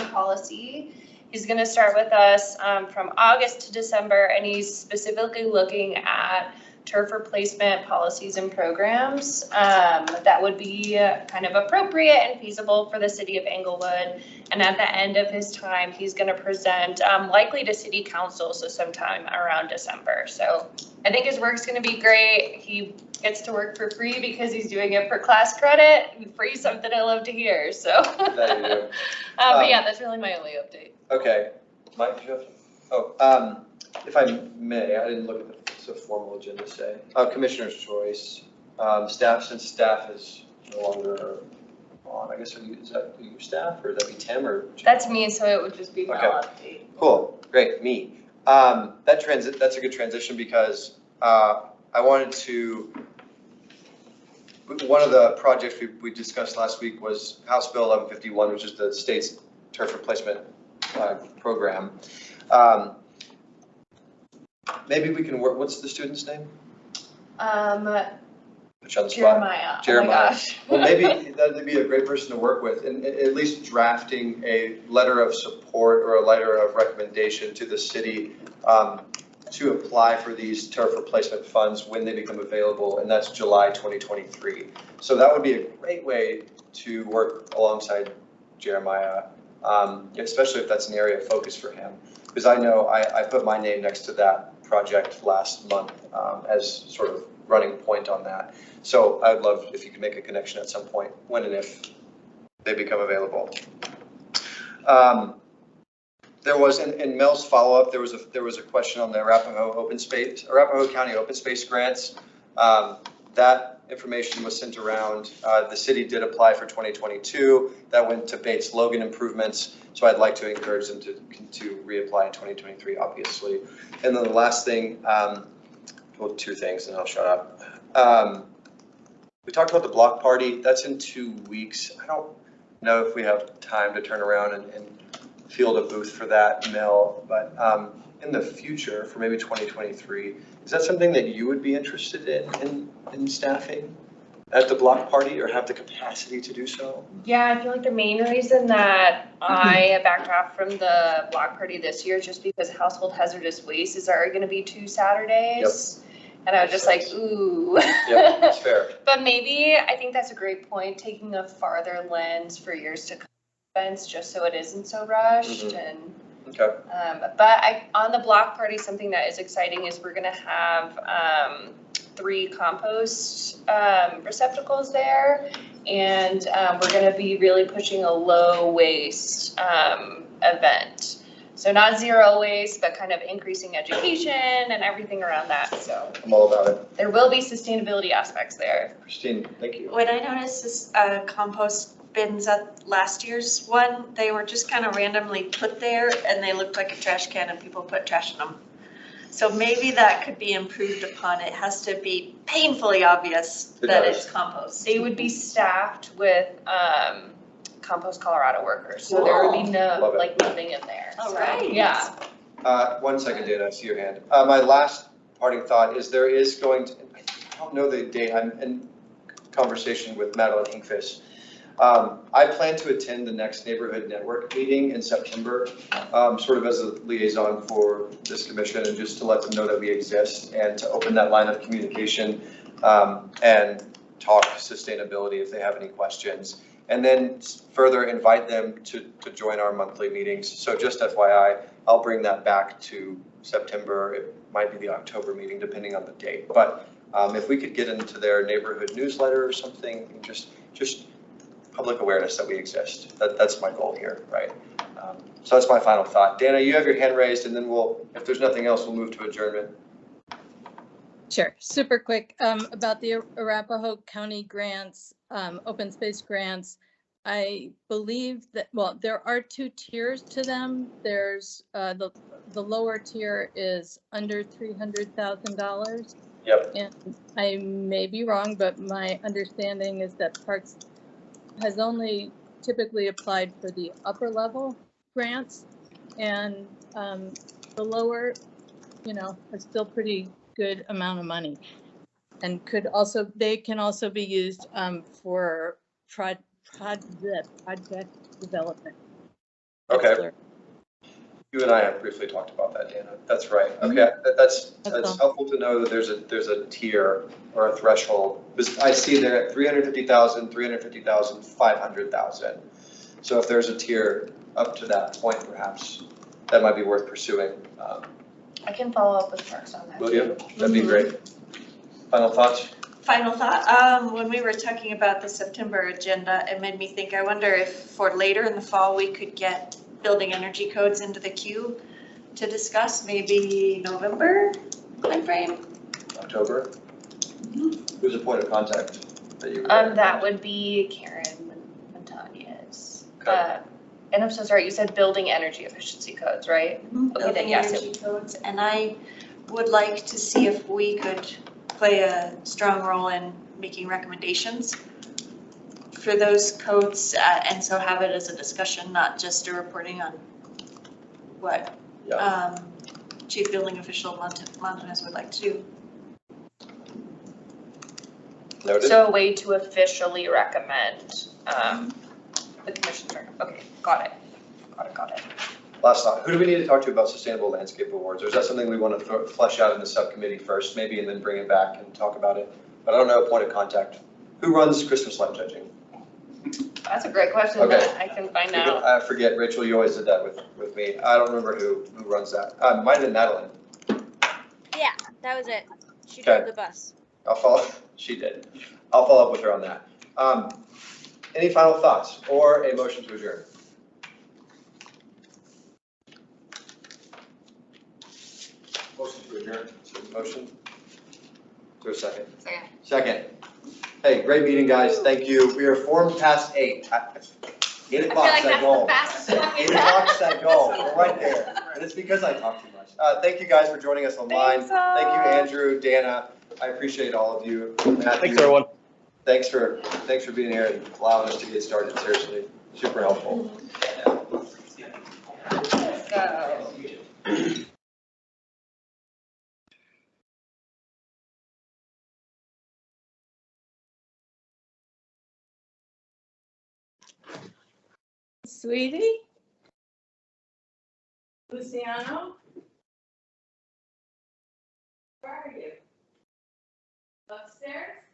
policy. He's gonna start with us from August to December, and he's specifically looking at turf replacement policies and programs that would be kind of appropriate and feasible for the city of Englewood. And at the end of his time, he's going to present likely to city council, so sometime around December. So I think his work's going to be great. He gets to work for free because he's doing it for class credit. Free, something I love to hear. So, That you do. but yeah, that's really my only update. Okay, Mike, do you have? If I may, I didn't look at the formal agenda say. Commissioner's choice. Since staff is no longer on, I guess, is that your staff or would that be Tim or? That's me, so it would just be my update. Cool, great, me. That's a good transition because I wanted to, one of the projects we discussed last week was House Bill 1151, which is the state's turf replacement program. Maybe we can work, what's the student's name? Put you on the spot. Jeremiah. Jeremiah. Oh my gosh. Well, maybe that'd be a great person to work with, and at least drafting a letter of support or a letter of recommendation to the city to apply for these turf replacement funds when they become available, and that's July 2023. So that would be a great way to work alongside Jeremiah, especially if that's an area of focus for him. Because I know I put my name next to that project last month as sort of running point on that. So I'd love if you could make a connection at some point when and if they become available. There was in Mel's follow-up, there was a question on the Arapahoe County open space grants. That information was sent around. The city did apply for 2022. That went to Bates Logan improvements. So I'd like to encourage them to reapply in 2023, obviously. And then the last thing, well, two things, and I'll shut up. We talked about the block party. That's in 2 weeks. I don't know if we have time to turn around and field a booth for that, Mel, but in the future, for maybe 2023, is that something that you would be interested in staffing at the block party or have the capacity to do so? Yeah, I feel like the main reason that I backed off from the block party this year is just because household hazardous waste is already going to be 2 Saturdays. Yep. And I was just like, ooh. Yep, that's fair. But maybe, I think that's a great point, taking a farther lens for years to come events, just so it isn't so rushed. And okay. But on the block party, something that is exciting is we're going to have 3 compost receptacles there, and we're going to be really pushing a low waste event. So not zero waste, but kind of increasing education and everything around that. So I'm all about it. There will be sustainability aspects there. Christine, thank you. When I noticed this compost bins at last year's one, they were just kind of randomly put there and they looked like a trash can and people put trash in them. So maybe that could be improved upon. It has to be painfully obvious that it's compost. They would be staffed with Compost Colorado workers, so there would be nothing in there. All right. Yeah. 1 second, Dana, I see your hand. My last parting thought is there is going to, I don't know the date, I'm in conversation with Madeline Hinkfish. I plan to attend the next neighborhood network meeting in September, sort of as a liaison for this commission and just to let them know that we exist and to open that line of communication and talk sustainability if they have any questions. And then further invite them to join our monthly meetings. So just FYI, I'll bring that back to September. It might be the October meeting, depending on the date. But if we could get into their neighborhood newsletter or something, just public awareness that we exist. That's my goal here, right? So that's my final thought. Dana, you have your hand raised, and then if there's nothing else, we'll move to adjournment. Sure, super quick. About the Arapahoe County grants, open space grants, I believe that, well, there are 2 tiers to them. There's the lower tier is under $300,000. Yep. And I may be wrong, but my understanding is that Parks has only typically applied for the upper level grants, and the lower, are still pretty good amount of money, and they can also be used for project development. Okay. You and I have briefly talked about that, Dana. That's right. Okay, that's helpful to know that there's a tier or a threshold. Because I see there at 350,000, 350,000, 500,000. So if there's a tier up to that point, perhaps that might be worth pursuing. I can follow up with Parks on that. Will you? That'd be great. Final thoughts? Final thought, when we were talking about the September agenda, it made me think, I wonder if for later in the fall, we could get building energy codes into the queue to discuss, maybe November timeframe? October? Who's the point of contact that you? That would be Karen Montañez. Okay. And I'm so sorry, you said building energy efficiency codes, right? Okay, then Building yes. energy codes, and I would like to see if we could play a strong role in making recommendations for those codes, and so have it as a discussion, not just a reporting on what Chief Building Official Montanez would like to do. Noted. So a way to officially recommend the commission's okay, got it. Last thought, who do we need to talk to about sustainable landscape awards? Or is that something we want to flesh out in the subcommittee first, maybe, and then bring it back and talk about it? But I don't know a point of contact. Who runs Christmas light judging? That's a great question Okay. that I can find out. I forget, Rachel, you always did that with me. I don't remember who runs that. Might have been Madeline. Yeah, that was it. She Okay. drove the bus. She did. I'll follow up with her on that. Any final thoughts or a motion to adjourn? Motion to adjourn. Motion. Is there a second? Second. Hey, great meeting, guys. Thank you. We are formed past 8. 8 o'clock is that goal. 8 o'clock is that goal. We're right there. And it's because I talk too much. Thank you guys for joining us online. Thank you, Andrew, Dana. I appreciate all of you. Matthew, Thanks, everyone. Thanks for being here and allowing us to get started. Seriously, super helpful. Sweetie? Luciano? Where are you? Upstairs?